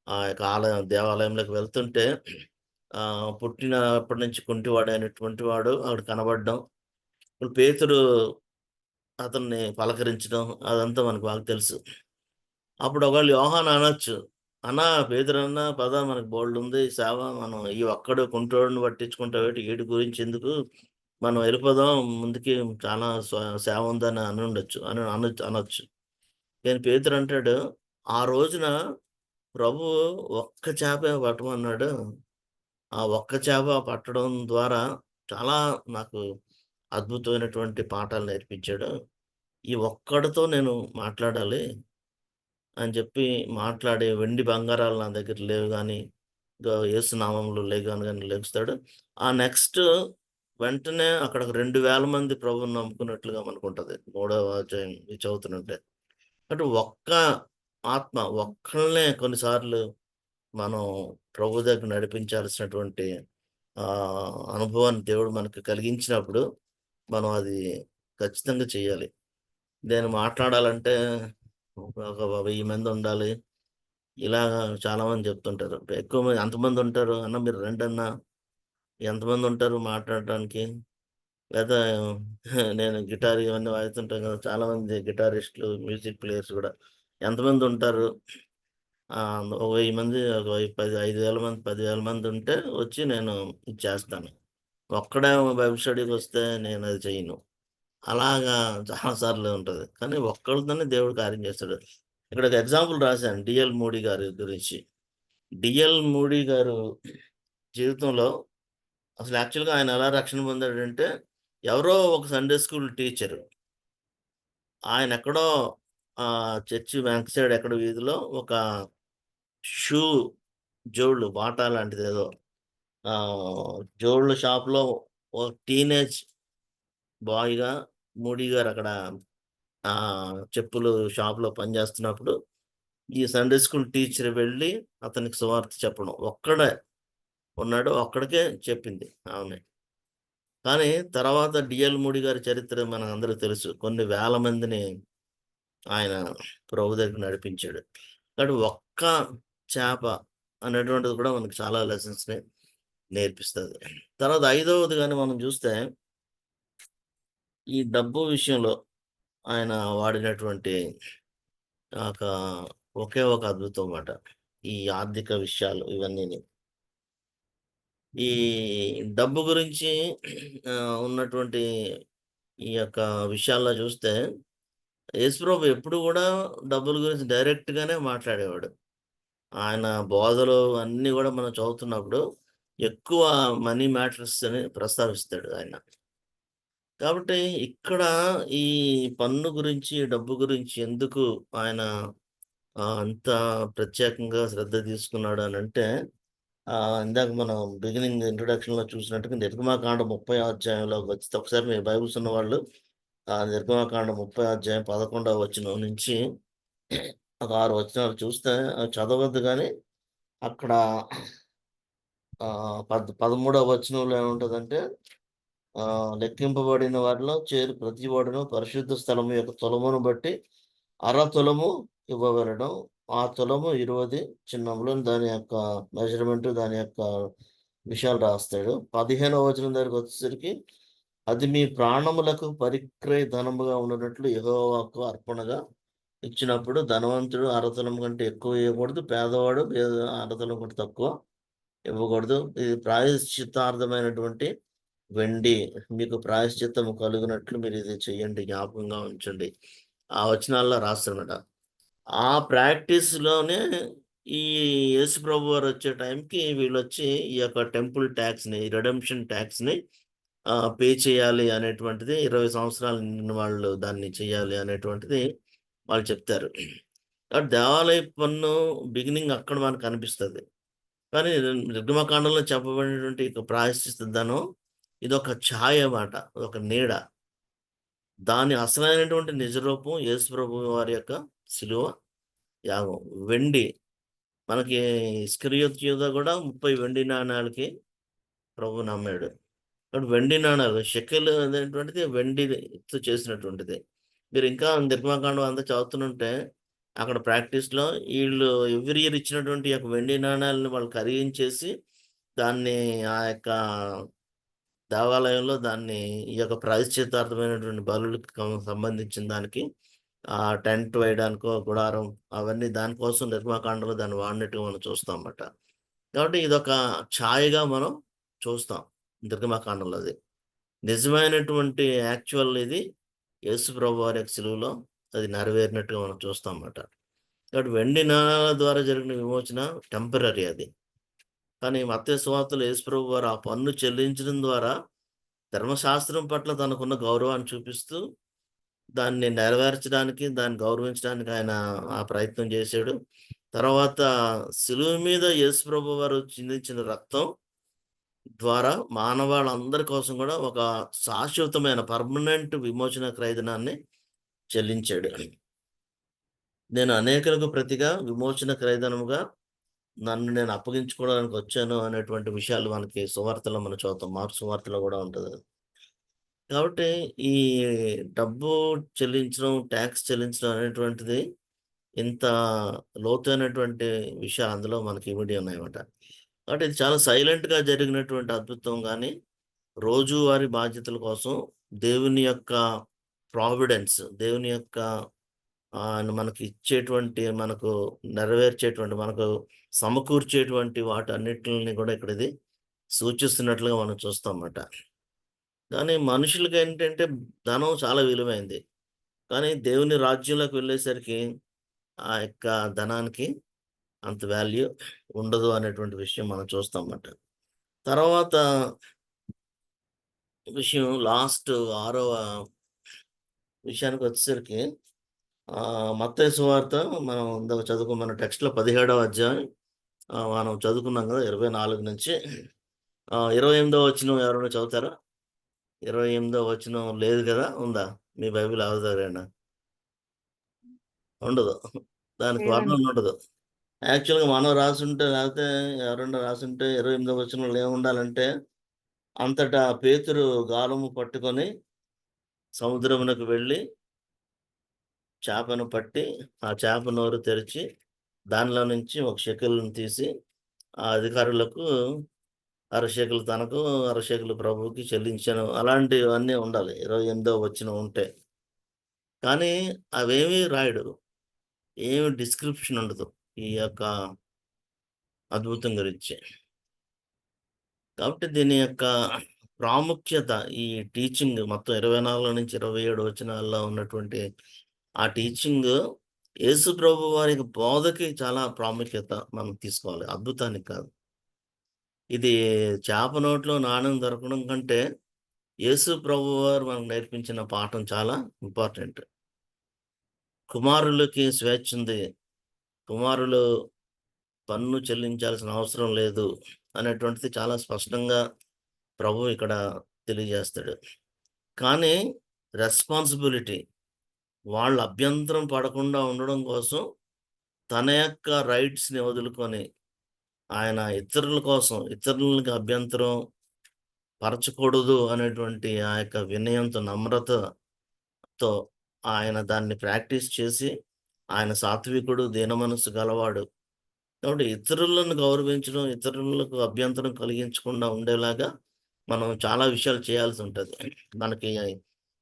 ఆ యొక్క దేవాలయంలోకి వెళ్తుంటే పుట్టినప్పటి నుంచి కుంటివాడైనటువంటి వాడు అక్కడ కనబడడం. ఇప్పుడు పేతురు అతన్ని పలకరించడం అదంతా మనకు బాగా తెలుసు. అప్పుడు ఒకవేళ యోహాను అనొచ్చు, "అన్నా పేతురన్నా పద మనకు బోలెడుంది సేవ. మనం ఈ ఒక్కడు కుంటోడిని పట్టించుకుంటావేటి? ఈడి గురించి ఎందుకు? మనం వెళ్ళిపోదాం ముందుకి చాలా సేవ ఉందని" అనుండొచ్చు. అనొచ్చు. కానీ పేతురు అంటాడు, "ఆ రోజున ప్రభువు ఒక్క చేపే పట్టమన్నాడు. ఆ ఒక్క చేప పట్టడం ద్వారా చాలా నాకు అద్భుతమైనటువంటి పాఠాలు నేర్పించాడు. ఈ ఒక్కడితో నేను మాట్లాడాలి" అని చెప్పి మాట్లాడి, వెండి బంగారాలు నా దగ్గర లేవు గానీ, యేసు నామములో లెగు అనగానే లెగుస్తాడు. ఆ నెక్స్ట్ వెంటనే అక్కడ 2000 మంది ప్రభువుని నమ్ముకున్నట్లుగా మనకుంటది. 3వ అధ్యాయం ఇది చదువుతుంటే. అంటే ఒక్క ఆత్మ ఒక్కళ్ళనే కొన్నిసార్లు మనం ప్రభు దగ్గర నడిపించాల్సినటువంటి అనుభవాన్ని దేవుడు మనకు కలిగించినప్పుడు మనం అది ఖచ్చితంగా చేయాలి. నేను మాట్లాడాలంటే ఒక 1000 మంది ఉండాలి. ఇలాగా చాలామంది చెప్తుంటారు. ఎక్కువ మంది ఎంతమంది ఉంటారు? అన్న మీరు రండన్నా. ఎంతమంది ఉంటారు మాట్లాడటానికి? లేదా నేను గిటార్ ఇవన్నీ వాయిస్తుంటాం కదా! చాలామంది గిటారిస్టులు, మ్యూజిక్ ప్లేయర్స్ గూడా. ఎంతమంది ఉంటారు? ఒక 1000 మంది, ఒక 5,000 మంది, 10,000 మంది ఉంటే వచ్చి నేను ఇది చేస్తాను. ఒక్కడేమో బైబిల్ స్టడీకొస్తే నేనది చెయ్యను. అలాగా చాలా సార్లు ఉంటది. కానీ ఒక్కళ్ళతోనే దేవుడు కార్యం చేస్తాడు. ఇక్కడ ఒక ఎగ్జాంపుల్ రాశాను 'డిఎల్ మోడీ' గారి గురించి. 'డిఎల్ మోడీ' గారు జీవితంలో అసలు యాక్చువల్‌గా ఆయన ఎలా రక్షణ పొందాడంటే, ఎవరో ఒక సండే స్కూల్ టీచరు. ఆయనెక్కడో చర్చి వెనక సైడ్ ఎక్కడో వీధిలో ఒక షూ జోళ్ళు బాటా లాంటిదేదో జోళ్ళ షాప్‌లో ఒక టీనేజ్ బాయ్‌గా మోడీ గారక్కడ చెప్పులు షాప్‌లో పనిచేస్తున్నప్పుడు, ఈ సండే స్కూల్ టీచర్ వెళ్ళి అతనికి సువార్త చెప్పడం. ఒక్కడే ఉన్నాడు. ఒక్కడికే చెప్పింది ఆమె. కానీ తర్వాత 'డిఎల్ మోడీ' గారి చరిత్ర మనందరికి తెలుసు. కొన్ని వేల మందిని ఆయన ప్రభు దగ్గరికి నడిపించాడు. కాబట్టి ఒక్క చేప అనేటువంటిది కూడా మనకు చాలా లెసన్స్‌ని నేర్పిస్తది. తర్వాత ఐదవది గాని మనం చూస్తే, ఈ డబ్బు విషయంలో ఆయన వాడినటువంటి ఒక ఒకే ఒక అద్భుతం మాట. ఈ ఆర్థిక విషయాలు ఇవన్నీని. ఈ డబ్బు గురించి ఉన్నటువంటి ఈ యొక్క విషయాల్లో చూస్తే, యేసుప్రభు ఎప్పుడు గూడా డబ్బుల గురించి డైరెక్ట్‌గానే మాట్లాడేవాడు. ఆయన బోధలు అన్నీ గూడా మనం చదువుతున్నప్పుడు ఎక్కువ మనీ మ్యాటర్స్ అని ప్రస్తావిస్తాడు ఆయన. కాబట్టి ఇక్కడ ఈ పన్ను గురించి, డబ్బు గురించి ఎందుకు ఆయన అంత ప్రత్యేకంగా శ్రద్ధ తీసుకున్నాడు అనంటే, ఇందాక మనం బిగినింగ్ ఇంట్రొడక్షన్‌లో చూసినట్టుగా నిర్గమాకాండం 30 అధ్యాయంలో వచ్చి ఒకసారి మీ బైబిల్స్ ఉన్నవాళ్ళు నిర్గమాకాండం 30 అధ్యాయం 11వ వచనం నుంచి ఒక 6 వచనాలు చూస్తే అవి చదవద్దు గానీ, అక్కడ 13వ వచనంలో ఏముంటదంటే, లెక్కింపబడిన వారిలో చేరు ప్రతి వాడును పరిశుద్ధ స్థలము యొక్క తులమును బట్టి అర తులము ఇవ్వవలెను. ఆ తులము 20 చిన్నములు దాని యొక్క మెజర్‌మెంట్ దాని యొక్క విషయాలు రాస్తాడు. 15వ వచనం దగ్గరికొచ్చేసరికి అది మీ ప్రాణములకు పరిక్రయ ధనముగా ఉండునట్లు యెహోవాకు అర్పణగా ఇచ్చినప్పుడు ధనవంతుడు అరతులం కంటే ఎక్కువ ఇవ్వకూడదు. పేదవాడు అరతులం కంటే తక్కువ ఇవ్వకూడదు. ఇది ప్రాయశ్చిత్తార్థమైనటువంటి వెండి. మీకు ప్రాయశ్చిత్తము కలుగునట్లు మీరు ఇది చెయ్యండి. జ్ఞాపకంగా ఉంచండి. ఆ వచనాల్లో రాస్తాడనమాట. ఆ ప్రాక్టీస్‌లోనే ఈ యేసు ప్రభువారు వచ్చే టైంకి వీళ్ళొచ్చి ఈ యొక్క టెంపుల్ టాక్స్‌ని, రిడెంప్షన్ టాక్స్‌ని పే చేయాలి అనేటువంటిది 20 సంవత్సరాలు నిండిన వాళ్ళు దాన్ని చేయాలి అనేటువంటిది వాళ్ళు చెప్తారు. కాబట్టి దేవాలయ పన్ను బిగినింగ్ అక్కడ మనకు కనిపిస్తది. కానీ నిర్గమకాండంలో చెప్పబడినటువంటి ప్రాయశ్చిత్త ధనం ఇదొక ఛాయ మాట. ఒక నీడ. దాని అసలైనటువంటి నిజ రూపం యేసు ప్రభువు వారి యొక్క శిలువ యాగం. వెండి మనకి ఇస్కరియోతు యూదా గూడా 30 వెండి నాణాలకి ప్రభువుని నమ్మాడు. కాబట్టి వెండి నాణాలు షెకెల్ అనేటువంటిది వెండితో చేసినటువంటిది. మీరు ఇంకా నిర్గమకాండం అంతా చదువుతుంటే అక్కడ ప్రాక్టీస్‌లో ఈళ్ళు ఎవ్రీ ఇయర్ ఇచ్చినటువంటి యొక్క వెండి నాణాలను వాళ్ళు కరిగించేసి దాన్ని ఆ యొక్క దేవాలయంలో దాన్ని ఈ యొక్క ప్రాయశ్చిత్తార్థమైనటువంటి బలులకి సంబంధించిన దానికి టెంట్ వేయడానికో, గుడారం అవన్నీ దానికోసం నిర్మాకాండలో దాన్ని వాడినట్టుగా మనం చూస్తాం మాట. కాబట్టి ఇదొక ఛాయగా మనం చూస్తాం నిర్గమకాండంలో అది. నిజమైనటువంటి యాక్చువల్ ఇది యేసు ప్రభు వారి యొక్క సిలువలో అది నెరవేరినట్టుగా మనం చూస్తాం మాట. కాబట్టి వెండి నాణాల ద్వారా జరిగిన విమోచన టెంపరరీ అది. కానీ మత్తయి సువార్తలో యేసు ప్రభు వారు ఆ పన్ను చెల్లించడం ద్వారా ధర్మశాస్త్రం పట్ల తనకున్న గౌరవాన్ని చూపిస్తూ, దాన్ని నెరవేర్చడానికి, దాన్ని గౌరవించడానికి ఆయన ఆ ప్రయత్నం చేశాడు. తర్వాత శిలువ మీద యేసుప్రభు వారు చిందించిన రక్తం ద్వారా మానవాళందరి కోసం కూడా ఒక శాశ్వతమైన పర్మనెంట్ విమోచన క్రయధనాన్ని చెల్లించాడు. నేను అనేకులకు ప్రతిగా విమోచన క్రయధనముగా నన్ను నేను అప్పగించుకోవడానికి వచ్చాను అనేటువంటి విషయాలు మనకి సువార్తలో మనం చదువుతాం. మార్కు సువార్తలో కూడా ఉంటది. కాబట్టి ఈ డబ్బు చెల్లించడం, టాక్స్ చెల్లించడం అనేటువంటిది ఇంత లోతైనటువంటి విషయాలు అందులో మనకి ఇమిడి ఉన్నాయన్నమాట. కాబట్టి ఇది చాలా సైలెంట్‌గా జరిగినటువంటి అద్భుతం గాని, రోజువారీ బాధ్యతల కోసం దేవుని యొక్క ప్రావిడెన్స్, దేవుని యొక్క ఆయన మనకి ఇచ్చేటువంటి, మనకు నెరవేర్చేటువంటి, మనకు సమకూర్చేటువంటి వాటన్నిటిని కూడా ఇక్కడ ఇది సూచిస్తున్నట్లుగా మనం చూస్తామన్నమాట. కానీ మనుషులకేంటంటే ధనం చాలా విలువైంది. కానీ దేవుని రాజ్యంలోకి వెళ్ళేసరికి ఆ యొక్క ధనానికి అంత వాల్యూ ఉండదు అనేటువంటి విషయం మనం చూస్తామన్నమాట. తర్వాత విషయం లాస్ట్ ఆరవ విషయానికొచ్చేసరికి మత్తయి సువార్త మనం ఇందాక చదువుకున్న టెక్స్ట్‌లో 17వ అధ్యాయం మనం చదువుకున్నాం కదా! 24 నుంచి 28వ వచనం ఎవరైనా చదువుతారా? 28వ వచనం లేదు కదా! ఉందా? మీ బైబిల్ అవతారేనా? ఉండదు. దానికి లేదండి. వర్ణన ఉండదు. యాక్చువల్‌గా మనం రాసుంటే లేకపోతే ఎవరైనా రాసుంటే 28వ వచనంలో ఏముండాలంటే, అంతటా పేతురు గాలము పట్టుకొని సముద్రమునకు వెళ్లి చేపను పట్టి, ఆ చేప నోరు తెరిచి, దానిలో నుంచి ఒక షెకెల్‌ని తీసి, ఆ అధికారులకు అరశేకులు తనకు, అరశేకులు ప్రభువుకి చెల్లించాను. అలాంటివన్నీ ఉండాలి. 28వ వచనం ఉంటే. కానీ అవేమీ రాయడు. ఏమి డిస్క్రిప్షన్ ఉండదు. ఈ యొక్క అద్భుతం గురించి. కాబట్టి దీని యొక్క ప్రాముఖ్యత, ఈ టీచింగ్ మొత్తం 24-27 వచనాల్లో ఉన్నటువంటి ఆ టీచింగ్ యేసు ప్రభు వారి బోధకి చాలా ప్రాముఖ్యత మనం తీసుకోవాలి. అద్భుతానికి కాదు. ఇది చేప నోట్లో నాణెం దొరకడం కంటే యేసు ప్రభువారు మనకు నేర్పించిన పాఠం చాలా ఇంపార్టెంట్. కుమారులకి స్వేచ్ఛుంది. కుమారులు పన్ను చెల్లించాల్సిన అవసరం లేదు అనేటువంటిది చాలా స్పష్టంగా ప్రభువు ఇక్కడ తెలియజేస్తాడు. కానీ రెస్పాన్సిబిలిటీ, వాళ్ళ అభ్యంతరం పడకుండా ఉండడం కోసం తన యొక్క రైట్స్‌ని వదులుకొని ఆయన ఇతరుల కోసం, ఇతరులకి అభ్యంతరం పరచకూడదు అనేటువంటి ఆ యొక్క వినయంతో, నమ్రతతో ఆయన దాన్ని ప్రాక్టీస్ చేసి, ఆయన సాత్వికుడు, దీనమనస్సు గలవాడు. కాబట్టి ఇతరులను గౌరవించడం, ఇతరులకు అభ్యంతరం కలిగించకుండా ఉండేలాగా మనం చాలా విషయాలు చేయాల్సుంటది. మనకి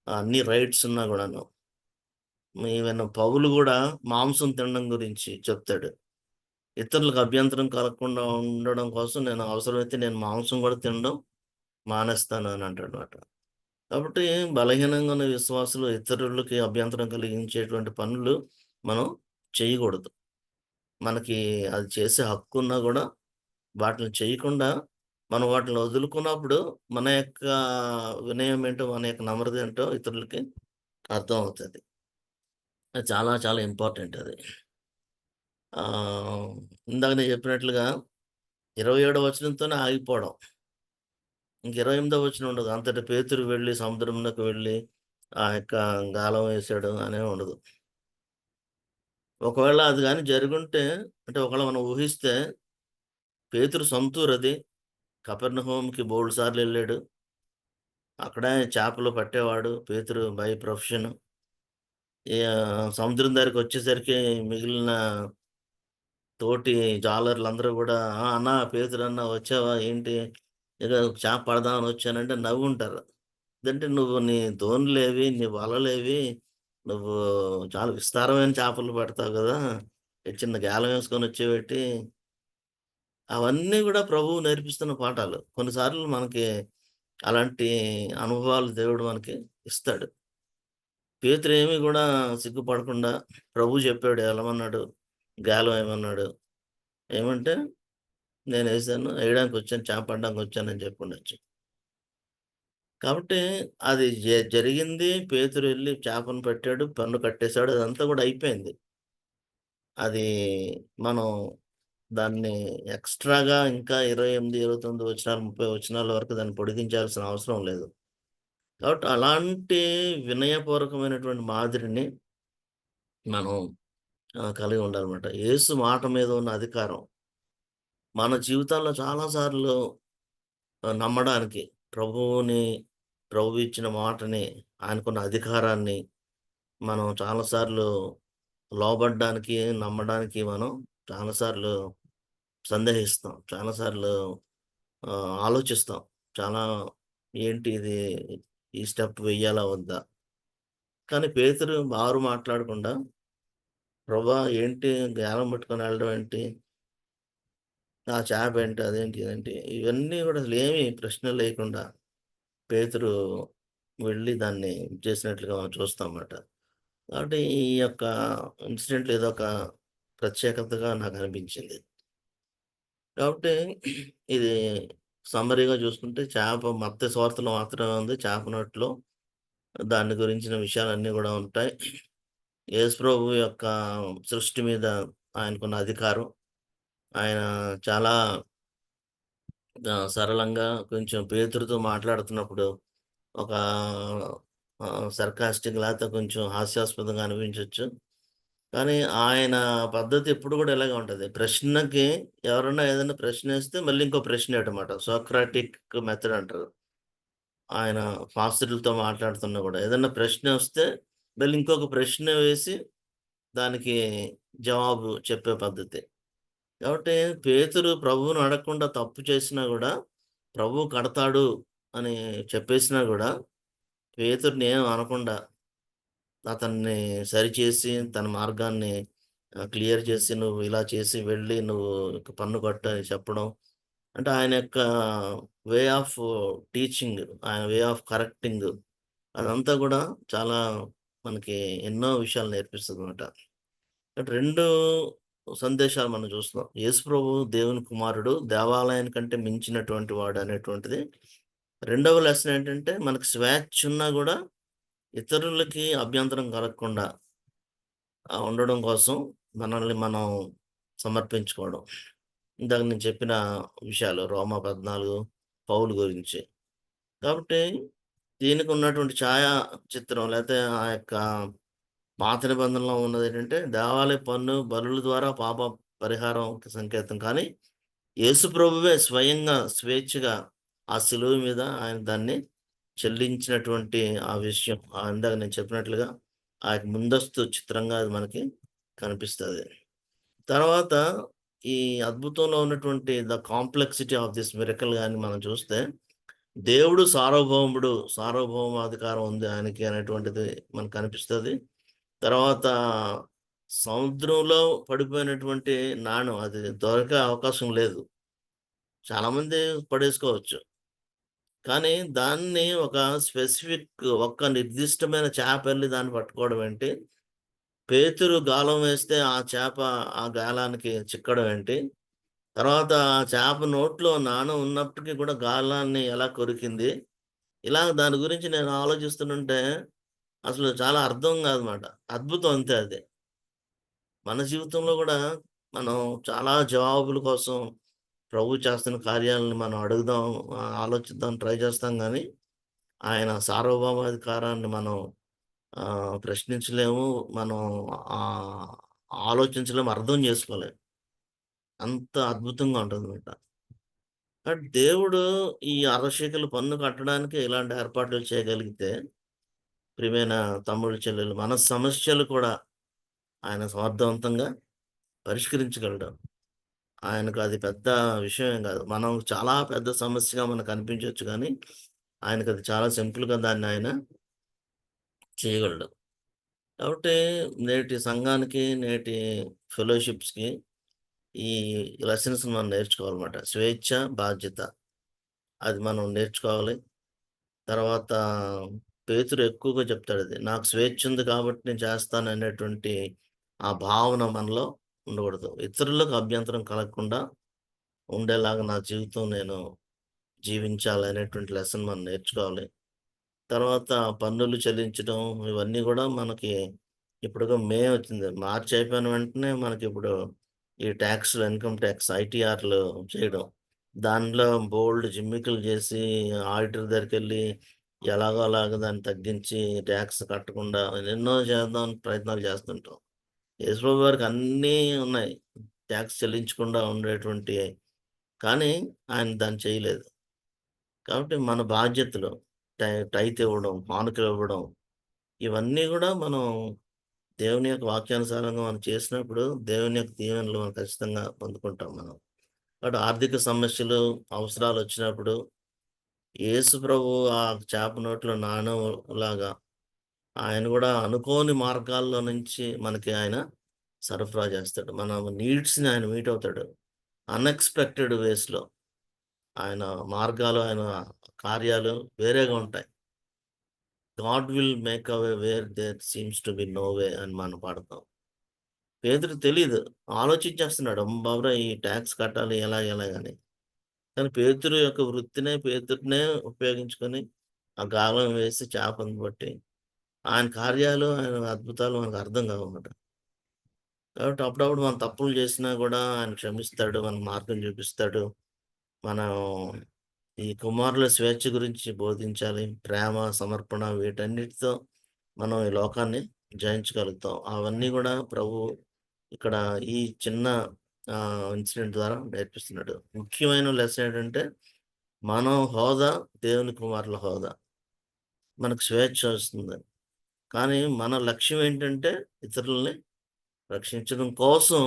అన్ని రైట్స్ ఉన్నా గూడాను. ఈవెన్ పౌలు గూడా మాంసం తినడం గురించి చెప్తాడు. ఇతరులకు అభ్యంతరం కలగకుండా ఉండడం కోసం నేను అవసరమైతే నేను మాంసం గూడా తినడం మానేస్తాను అని అంటాడన్నమాట. కాబట్టి బలహీనంగా ఉన్న విశ్వాసులు ఇతరులకి అభ్యంతరం కలిగించేటువంటి పనులు మనం చేయకూడదు. మనకి అది చేసే హక్కున్నా గూడా వాటిని చేయకుండా మనం వాటిని వదులుకున్నప్పుడు మన యొక్క వినయం ఏంటో, మన యొక్క నమ్రత ఏంటో ఇతరులకి అర్థమవుతది. అది చాలా చాలా ఇంపార్టెంట్ అది. ఆహ్, ఇందాక నేను చెప్పినట్లుగా 27వ వచనంతోనే ఆగిపోవడం. ఇంక 28వ వచనం ఉండదు. అంతట పేతురు వెళ్లి సముద్రమునకు వెళ్లి ఆ యొక్క గాలం వేసాడు అనేం ఉండదు. ఒకవేళ అది గాని జరిగుంటే, అంటే ఒకవేళ మనం ఊహిస్తే పేతురు సొంతూరది. కపెర్నహూమ్‌కి బోలెడు సార్లెళ్ళాడు. అక్కడే చేపలు పట్టేవాడు పేతురు బై ప్రొఫెషన్. సముద్రం దగ్గరికొచ్చేసరికి మిగిలిన తోటి జాలర్లందరూ గూడా అన్నా పేతురన్నా వచ్చావా? ఏంటి? ఏదో చేప పడదామని వచ్చానంటే నవ్వుంటారు. ఇదంటే నువ్వు నీ దోణిలేవి, నీ వలలేవి, నువ్వు చాలా విస్తారమైన చేపలు పడతావు గదా! ఈ చిన్న గేలం వేసుకొని వచ్చేవేటి? అవన్నీ గూడా ప్రభువు నేర్పిస్తున్న పాఠాలు. కొన్నిసార్లు మనకి అలాంటి అనుభవాలు దేవుడు మనకి ఇస్తాడు. పేతురేమి గూడా సిగ్గుపడకుండా ప్రభువు చెప్పాడు ఎళ్ళమన్నాడు. గాలం ఏయమన్నాడు. ఏమంటే నేనేసాను. ఎయడానికొచ్చాను, చేప పడడానికొచ్చానని చెప్పుండొచ్చు. కాబట్టి అది జరిగింది. పేతురు ఎళ్లి చేపను పట్టాడు. పన్ను కట్టేసాడు. అదంతా గూడా అయిపోయింది. అది మనం దాన్ని ఎక్స్‌ట్రాగా ఇంకా 28, 29 వచనాలు, 30 వచనాల వరకు దాన్ని పొడిగించాల్సిన అవసరం లేదు. కాబట్టి అలాంటి వినయపూర్వకమైనటువంటి మాదిరిని మనం కలిగి ఉండాలన్నమాట. యేసు మాట మీద ఉన్న అధికారం మన జీవితాల్లో చాలా సార్లు నమ్మడానికి ప్రభువు ఇచ్చిన మాటని, ఆయనకున్న అధికారాన్ని మనం చాలా సార్లు లోబడ్డానికి, నమ్మడానికి మనం చాలా సార్లు సందేహిస్తాం. చాలా సార్లు ఆలోచిస్తాం. చాలా ఏంటి ఇది? ఈ స్టెప్ వెయ్యాలా? వద్దా? కానీ పేతురు మారు మాట్లాడకుండా, "ప్రభా! ఏంటి గేలం పట్టుకొని వెళ్ళడం ఏంటి? ఆ చేపేంటి? అదేంటి? ఇదేంటి?" ఇవన్నీ కూడా అసలేమి ప్రశ్నలు లేకుండా పేతురు వెళ్లి దాన్ని చేసినట్లుగా మనం చూస్తామన్నమాట. కాబట్టి ఈ యొక్క ఇన్సిడెంట్ ఏదో ఒక ప్రత్యేకతగా నాకనిపించింది. కాబట్టి ఇది సమ్మరీగా చూసుకుంటే మత్తయి సువార్తలో మాత్రమే ఉంది. చేప నోట్లో దాని గురించిన విషయాలన్నీ గూడా ఉంటాయి. యేసు ప్రభువు యొక్క సృష్టి మీద ఆయనకున్న అధికారం, ఆయన చాలా సరళంగా కొంచెం పేతురుతో మాట్లాడుతున్నప్పుడు ఒక సర్కాస్టిక్ లేతే కొంచెం హాస్యాస్పదంగా అనిపించొచ్చు. కానీ ఆయన పద్ధతి ఎప్పుడు గూడా ఇలాగే ఉంటది. ప్రశ్నకి ఎవరన్నా ఏదైనా ప్రశ్నేస్తే మళ్ళీ ఇంకో ప్రశ్నేయటమాట. సోక్రాటిక్ మెథడ్ అంటారు. ఆయన ఫాస్టర్‌లతో మాట్లాడుతున్నా గూడా. ఏదన్నా ప్రశ్నొస్తే మళ్ళీ ఇంకొక ప్రశ్న వేసి దానికి జవాబు చెప్పే పద్ధతి. కాబట్టి పేతురు ప్రభువుని అడగకుండా తప్పు చేసినా గూడా, ప్రభువు కడతాడు అని చెప్పేసినా గూడా, పేతురుని ఏం అనకుండా అతన్ని సరిచేసి, తన మార్గాన్ని క్లియర్ చేసి, "నువ్వు ఇలా చేసి వెళ్ళి నువ్వు పన్ను కట్టు" అని చెప్పడం. అంటే ఆయన యొక్క వే ఆఫ్ టీచింగ్, ఆయన వే ఆఫ్ కరెక్టింగ్ అదంతా గూడా చాలా మనకి ఎన్నో విషయాలు నేర్పిస్తదనమాట. 2 సందేశాలు మనం చూస్తున్నాం. యేసుప్రభు దేవుని కుమారుడు, దేవాలయాని కంటే మించినటువంటి వాడు అనేటువంటిది. రెండవ లెసన్ ఏంటంటే, మనకు స్వేచ్ఛున్నా గూడా ఇతరులకి అభ్యంతరం కలగకుండా ఉండడం కోసం మనల్ని మనం సమర్పించుకోవడం. ఇందాక నేను చెప్పిన విషయాలు రోమా 14 పౌలు గురించి. కాబట్టి దీనికున్నటువంటి ఛాయా చిత్రం లేతే ఆ యొక్క పాత నిబంధనలో ఉన్నదేంటంటే, దేవాలయ పన్ను బలుల ద్వారా పాప పరిహారంకి సంకేతం. కానీ, యేసు ప్రభువే స్వయంగా స్వేచ్ఛగా ఆ శిలువ మీద ఆయన దాన్ని చెల్లించినటువంటి ఆ విషయం ఇందాక నేను చెప్పినట్లుగా ఆ యొక్క ముందస్తు చిత్రంగా అది మనకి కనిపిస్తది. తర్వాత ఈ అద్భుతంలో ఉన్నటువంటి the complexity of this miracle గాని మనం చూస్తే, దేవుడు సార్వభౌముడు, సార్వభౌమాధికారం ఉంది ఆయనకి అనేటువంటిది మనకు కనిపిస్తది. తర్వాత సముద్రంలో పడిపోయినటువంటి నాణెం అది దొరికే అవకాశం లేదు. చాలామంది పడేసుకోవచ్చు. కానీ దాన్ని ఒక ఒక్క నిర్దిష్టమైన చేపెళ్లి దాన్ని పట్టుకోవడం ఏంటి? పేతురు గాలం వేస్తే ఆ చేప ఆ గాలానికి చిక్కడం ఏంటి? తర్వాత ఆ చేప నోట్లో నాణెం ఉన్నప్పటికి కూడా గాలాన్ని ఎలా కొరికింది? ఇలా దాని గురించి నేను ఆలోచిస్తుంటుంటే అసలు చాలా అర్థం కాదన్నమాట. అద్భుతం అంతే అది. మన జీవితంలో గూడా మనం చాలా జవాబుల కోసం ప్రభువు చేస్తున్న కార్యాలను మనం అడుగుదాం, ఆలోచిద్దాం, ట్రై చేస్తాం గానీ, ఆయన సార్వభౌమాధికారాన్ని మనం ప్రశ్నించలేము. మనం ఆహ్, ఆలోచించలేము, అర్థం చేసుకోలేం. అంత అద్భుతంగా ఉంటదనమాట. కాబట్టి దేవుడు ఈ అరశేకలు పన్ను కట్టడానికి ఇలాంటి ఏర్పాట్లు చేయగలిగితే, ప్రియమైన తమ్ముడు, చెల్లెలు మన సమస్యలు కూడా ఆయన సమర్థవంతంగా పరిష్కరించగలడు. ఆయనకు అది పెద్ద విషయమేం గాదు. మనం చాలా పెద్ద సమస్యగా మనకు అనిపించొచ్చు గానీ, ఆయనకది చాలా సింపుల్‌గా దాన్ని ఆయన చేయగలడు. కాబట్టి నేటి సంఘానికి, నేటి ఫెలోషిప్స్‌కి ఈ లెసన్స్ మనం నేర్చుకోవాలన్నమాట. స్వేచ్ఛ, బాధ్యత అది మనం నేర్చుకోవాలి. తర్వాత పేతురు ఎక్కువగా చెప్తాడది. నాకు స్వేచ్ఛుంది కాబట్టి నేను చేస్తాననేటువంటి ఆ భావన మనలో ఉండకూడదు. ఇతరులకు అభ్యంతరం కలగకుండా ఉండేలాగా నా జీవితం నేను జీవించాలనేటువంటి లెసన్ మనం నేర్చుకోవాలి. తర్వాత పన్నులు చెల్లించడం ఇవన్నీ గూడా మనకి ఇప్పుడు మే వచ్చింది. మార్చి అయిపోయిన వెంటనే మనకిప్పుడు ఈ టాక్స్‌లు, ఇన్‌కమ్ టాక్స్, ఐటీఆర్‌లు చేయడం. దానిలో బోలెడు జిమ్మికులు చేసి ఆడిటర్ దగ్గరికెళ్ళి ఎలాగో అలాగ దాన్ని తగ్గించి టాక్స్ కట్టకుండా ఎన్నెన్నో చేద్దామని ప్రయత్నాలు చేస్తుంటాం. యేసుప్రభు వారికి అన్నీ ఉన్నాయి. టాక్స్ చెల్లించకుండా ఉండేటువంటి కానీ ఆయన దాన్ని చేయలేదు. కాబట్టి మన బాధ్యతలు టైత్ ఇవ్వడం, కానుకలివ్వడం ఇవన్నీ గూడా మనం దేవుని యొక్క వాక్యానుసారంగా మనం చేసినప్పుడు దేవుని యొక్క దీవెనలు మనం ఖచ్చితంగా పొందుకుంటాం మనం. కాబట్టి ఆర్థిక సమస్యలు, అవసరాలొచ్చినప్పుడు యేసు ప్రభువు ఆ చేప నోట్లో నానోలాగా ఆయన గూడా అనుకోని మార్గాల్లో నుంచి మనకి ఆయన సరఫరా చేస్తాడు. మన నీడ్స్‌ని ఆయన మీట్ అవుతాడు. అన్‌ఎక్స్‌పెక్టెడ్ వేస్‌లో ఆయన మార్గాలు, ఆయన కార్యాలు వేరేగా ఉంటాయి. God will make a way where there seems to be no way అని మనం పాడతాం. పేతురుకి తెలీదు. ఆలోచించేస్తున్నాడు. అమ్మ బాబోయ్! ఈ టాక్స్ కట్టాలి ఎలాగని. కానీ పేతురు యొక్క వృత్తినే పేతురునే ఉపయోగించుకొని ఆ గాలం వేసి చేపను పట్టి ఆయన కార్యాలు, ఆయన అద్భుతాలు మనకు అర్థం కావన్నమాట. కాబట్టి అప్పుడప్పుడు మనం తప్పులు చేసినా గూడా ఆయన క్షమిస్తాడు. మనకు మార్గం చూపిస్తాడు. మనం ఈ కుమారుల స్వేచ్ఛ గురించి బోధించాలి. ప్రేమ, సమర్పణ వీటన్నిటితో మనం ఈ లోకాన్ని జయించగలుగుతాం. అవన్నీ గూడా ప్రభువు ఇక్కడ ఈ చిన్న ఇన్సిడెంట్ ద్వారా నేర్పిస్తున్నాడు. ముఖ్యమైన లెసన్ ఏంటంటే, మనం హోదా దేవుని కుమారుల హోదా. మనకు స్వేచ్ఛ వస్తుంది. కానీ మన లక్ష్యం ఏంటంటే, ఇతరులని రక్షించడం కోసం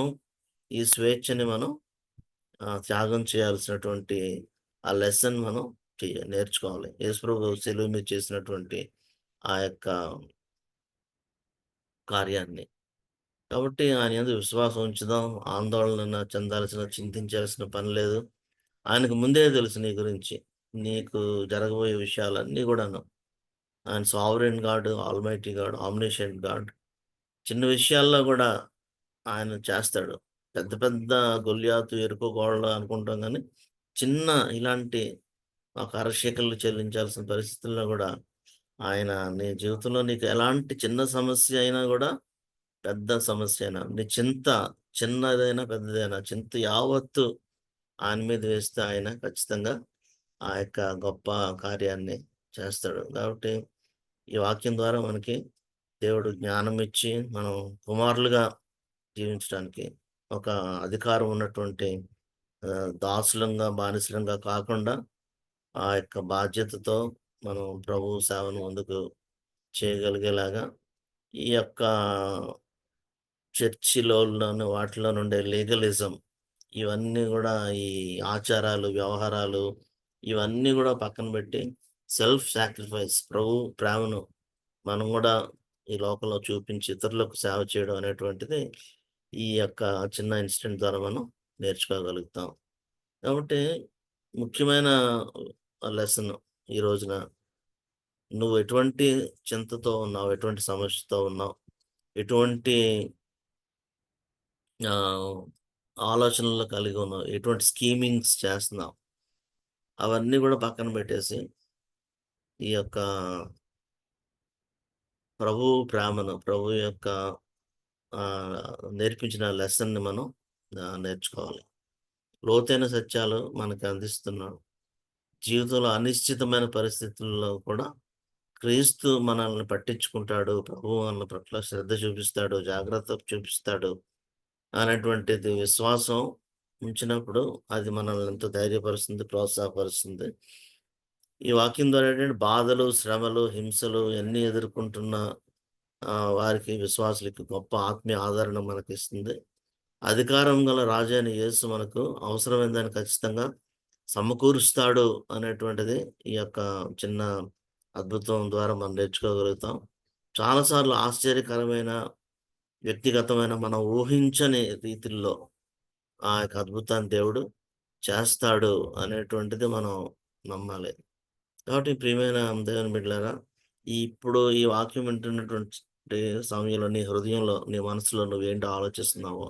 ఈ స్వేచ్ఛని మనం త్యాగం చేయాల్సినటువంటి ఆ లెసన్ మనం నేర్చుకోవాలి. యేసుప్రభు శిలువ మీద చేసినటువంటి ఆ యొక్క కార్యాన్ని. కాబట్టి ఆయన యందు విశ్వాసం ఉంచుదాం. ఆందోళన చెందాల్సిన, చింతించాల్సిన పని లేదు. ఆయనకు ముందే తెలుసు నీ గురించి. నీకు జరగబోయే విషయాలన్నీ గూడాను. ఆయన sovereign God, almighty God, omniscient God. చిన్న విషయాల్లో గూడా ఆయన చేస్తాడు. పెద్ద పెద్ద గొల్యాతు, ఎరుకో గోడలు అనుకుంటాం గానీ, చిన్న ఇలాంటి అరక్షికలు చెల్లించాల్సిన పరిస్థితుల్లో గూడా ఆయన నీ జీవితంలో నీకు ఎలాంటి చిన్న సమస్య అయినా గూడా పెద్ద సమస్య అయినా, నీ చింత చిన్నదైనా, పెద్దదైనా చింత యావత్తు ఆయన మీద వేస్తే ఆయన ఖచ్చితంగా ఆ యొక్క గొప్ప కార్యాన్ని చేస్తాడు. కాబట్టి ఈ వాక్యం ద్వారా మనకి దేవుడు జ్ఞానం ఇచ్చి, మనం కుమారులుగా జీవించడానికి ఒక అధికారం ఉన్నటువంటి దాసులంగా, బానిసలంగా కాకుండా ఆ యొక్క బాధ్యతతో మనం ప్రభువు సేవను ముందుకు చేయగలిగేలాగా ఈ యొక్క చర్చిలోను వాటిలో నుండే లీగలిజం ఇవన్నీ గూడా ఈ ఆచారాలు, వ్యవహారాలు ఇవన్నీ గూడా పక్కన బెట్టి సెల్ఫ్ సాక్రిఫైస్ ప్రభు ప్రేమను మనం గూడా ఈ లోకంలో చూపించి ఇతరులకు సేవ చేయడం అనేటువంటిది ఈ యొక్క చిన్న ఇన్సిడెంట్ ద్వారా మనం నేర్చుకోగలుగుతాం. కాబట్టి ముఖ్యమైన లెసన్ ఈ రోజున నువ్వు ఎటువంటి చింతతో ఉన్నావు? ఎటువంటి సమస్యతో ఉన్నావు? ఎటువంటి ఆహ్, ఆలోచనలు కలిగి ఉన్నావు? ఎటువంటి స్కీమింగ్స్ చేస్తున్నావు? అవన్నీ గూడా పక్కన బెట్టేసి, ఈ యొక్క ప్రభువు ప్రేమను, ప్రభువు యొక్క నేర్పించిన లెసన్‌ని మనం నేర్చుకోవాలి. లోతైన సత్యాలు మనకు అందిస్తున్నాడు. జీవితంలో అనిశ్చితమైన పరిస్థితుల్లో కూడా క్రీస్తు మనల్ని పట్టించుకుంటాడు. ప్రభువు మన పట్ల శ్రద్ధ చూపిస్తాడు, జాగ్రత్త చూపిస్తాడు అనేటువంటిది విశ్వాసం ఉంచినప్పుడు అది మనల్ని ఎంతో ధైర్యపరుస్తుంది, ప్రోత్సాహపరుస్తుంది. ఈ వాక్యం ద్వారా ఏంటంటే బాధలు, శ్రమలు, హింసలు ఇయన్నీ ఎదుర్కొంటున్న వారికి విశ్వాసులకి గొప్ప ఆత్మీయ ఆదరణ మనకిస్తుంది. అధికారం గల రాజైన యేసు మనకు అవసరమైన దాన్ని ఖచ్చితంగా సమకూరుస్తాడు అనేటువంటిది ఈ యొక్క చిన్న అద్భుతం ద్వారా మనం నేర్చుకోగలుగుతాం. చాలా సార్లు ఆశ్చర్యకరమైన, వ్యక్తిగతమైన మనం ఊహించని రీతిల్లో ఆ యొక్క అద్భుతాన్ని దేవుడు చేస్తాడు అనేటువంటిది మనం నమ్మాలి. కాబట్టి ప్రియమైన దేవుని బిడ్డలారా, ఇప్పుడు ఈ వాక్యం వింటున్నటువంటి సమయంలో నీ హృదయంలో, నీ మనసులో నువ్వేంటో ఆలోచిస్తున్నావో,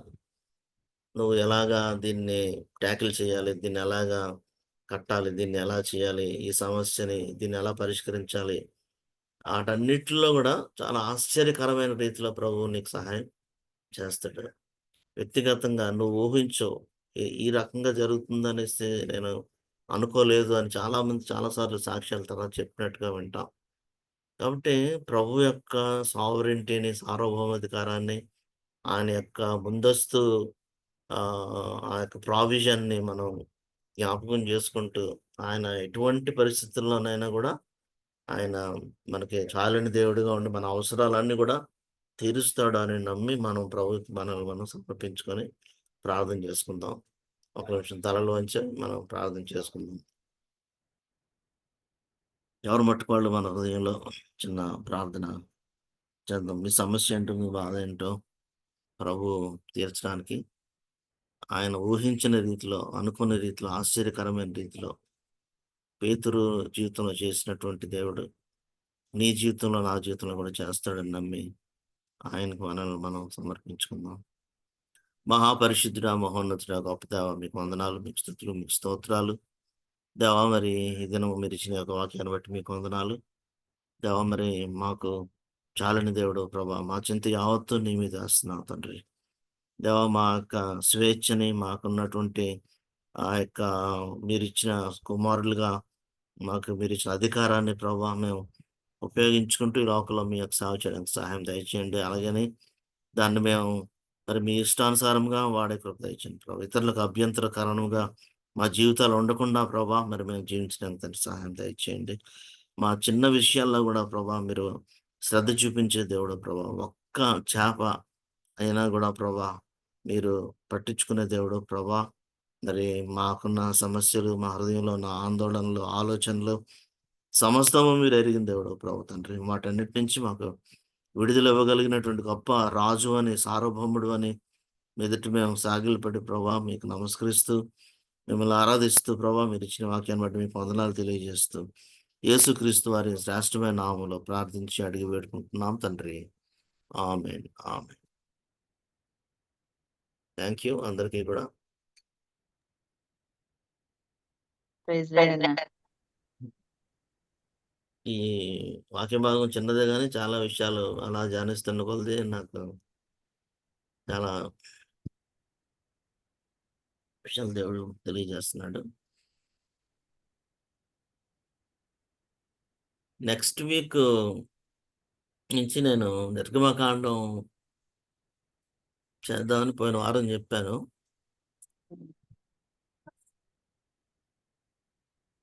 నువ్వు ఎలాగా దీన్ని టాకిల్ చేయాలి? దీన్నెలాగా కట్టాలి? దీన్నెలా చేయాలి? ఈ సమస్యని దీన్నెలా పరిష్కరించాలి? ఆటన్నిటిలో గూడా చాలా ఆశ్చర్యకరమైన రీతిలో ప్రభువు నీకు సహాయం చేస్తాడు. వ్యక్తిగతంగా నువ్వు ఊహించవు. ఈ రకంగా జరుగుతుందనేసి నేను అనుకోలేదు అని చాలామంది చాలా సార్లు సాక్ష్యాల తర్వాత చెప్పినట్టుగా వింటాం. కాబట్టి ప్రభు యొక్క సావరెంటీని, సార్వభౌమాధికారాన్ని, ఆయన యొక్క ముందస్తు ఆ యొక్క ప్రావిజన్‌ని మనం జ్ఞాపకం చేసుకుంటూ, ఆయన ఎటువంటి పరిస్థితుల్లోనైనా గూడా ఆయన మనకి చాలని దేవుడుగా ఉండి, మన అవసరాలన్నీ గూడా తీరుస్తాడు అని నమ్మి మనం ప్రభువుకి మనల్ని మనం సమర్పించుకొని ప్రార్థన చేసుకుందాం. ఒక నిమిషం తలలు వంచి మనం ప్రార్థన చేసుకుందాం. ఎవరి మట్టుకు వాళ్ళు మన హృదయంలో చిన్న ప్రార్థన చేద్దాం. మీ సమస్య ఏంటో, మీ బాధ ఏంటో ప్రభువు తీర్చడానికి ఆయన ఊహించిన రీతిలో, అనుకున్న రీతిలో, ఆశ్చర్యకరమైన రీతిలో పేతురు జీవితంలో చేసినటువంటి దేవుడు నీ జీవితంలో, నా జీవితంలో కూడా చేస్తాడని నమ్మి ఆయనకు మనల్ని మనం సమర్పించుకుందాం. మహాపరిశుద్ధుడా, మహోన్నతుడా, గొప్ప దేవ మీకు వందనాలు, మీకు స్తుతులు, మీకు స్తోత్రాలు. దేవా మరి ఈ దినం మీరిచ్చిన యొక్క వాక్యాన్ని బట్టి మీకు వందనాలు. దేవా మరి మాకు చాలని దేవుడు ప్రభా, మా చింత యావత్తు నీ మీద వేస్తున్నాం తండ్రి. దేవా మా యొక్క స్వేచ్ఛని, మాకున్నటువంటి ఆ యొక్క మీరిచ్చిన కుమారులుగా మాకు మీరిచ్చిన అధికారాన్ని ప్రభా మేము ఉపయోగించుకుంటూ ఈ లోకంలో మీ యొక్క సేవ చేయడానికి సహాయం దయచేయండి. అలాగని దాన్ని మేము మరి మీ ఇష్టానుసారంగా వాడే కృప దయచేయండి ప్రభా. ఇతరులకు అభ్యంతరకరంగా మా జీవితాలు ఉండకుండా ప్రభా మరి మేము జీవించడానికి తండ్రి సహాయం దయచేయండి. మా చిన్న విషయాల్లో గూడా ప్రభా మీరు శ్రద్ధ చూపించే దేవుడు ప్రభా. ఒక్క చేప అయినా గూడా ప్రభా మీరు పట్టించుకునే దేవుడు ప్రభా. మరి మాకున్న సమస్యలు, మా హృదయంలో ఉన్న ఆందోళనలు, ఆలోచనలు సమస్తము మీరు ఎరిగిన దేవుడు ప్రభు తండ్రి. వాటన్నిటి నుంచి మాకు విడుదల ఇవ్వగలిగినటువంటి గొప్ప రాజు అని, సార్వభౌముడు అని మీ ఎదుట మేము సాగిలపడి ప్రభా మీకు నమస్కరిస్తూ, మిమ్మల్ని ఆరాధిస్తూ ప్రభా మీరిచ్చిన వాక్యాన్ని బట్టి మీకు వందనాలు తెలియజేస్తూ, యేసుక్రీస్తు వారి శ్రేష్టమైన నామములో ప్రార్థించి అడిగి వేడుకుంటున్నాం తండ్రి. ఆమేన్. ఆమేన్. థాంక్ యూ అందరికీ కూడా. ప్రైజ్ లార్డ్ అన్న. ఈ వాక్య భాగం చిన్నదే గానీ చాలా విషయాలు అలా ధ్యానిస్తున్న కొలది నాకు చాలా విషయాలు దేవుడు తెలియజేస్తున్నాడు. నెక్స్ట్ వీక్ నుంచి నేను నిర్గమకాండం చేద్దామని పోయిన వారం జెప్పాను.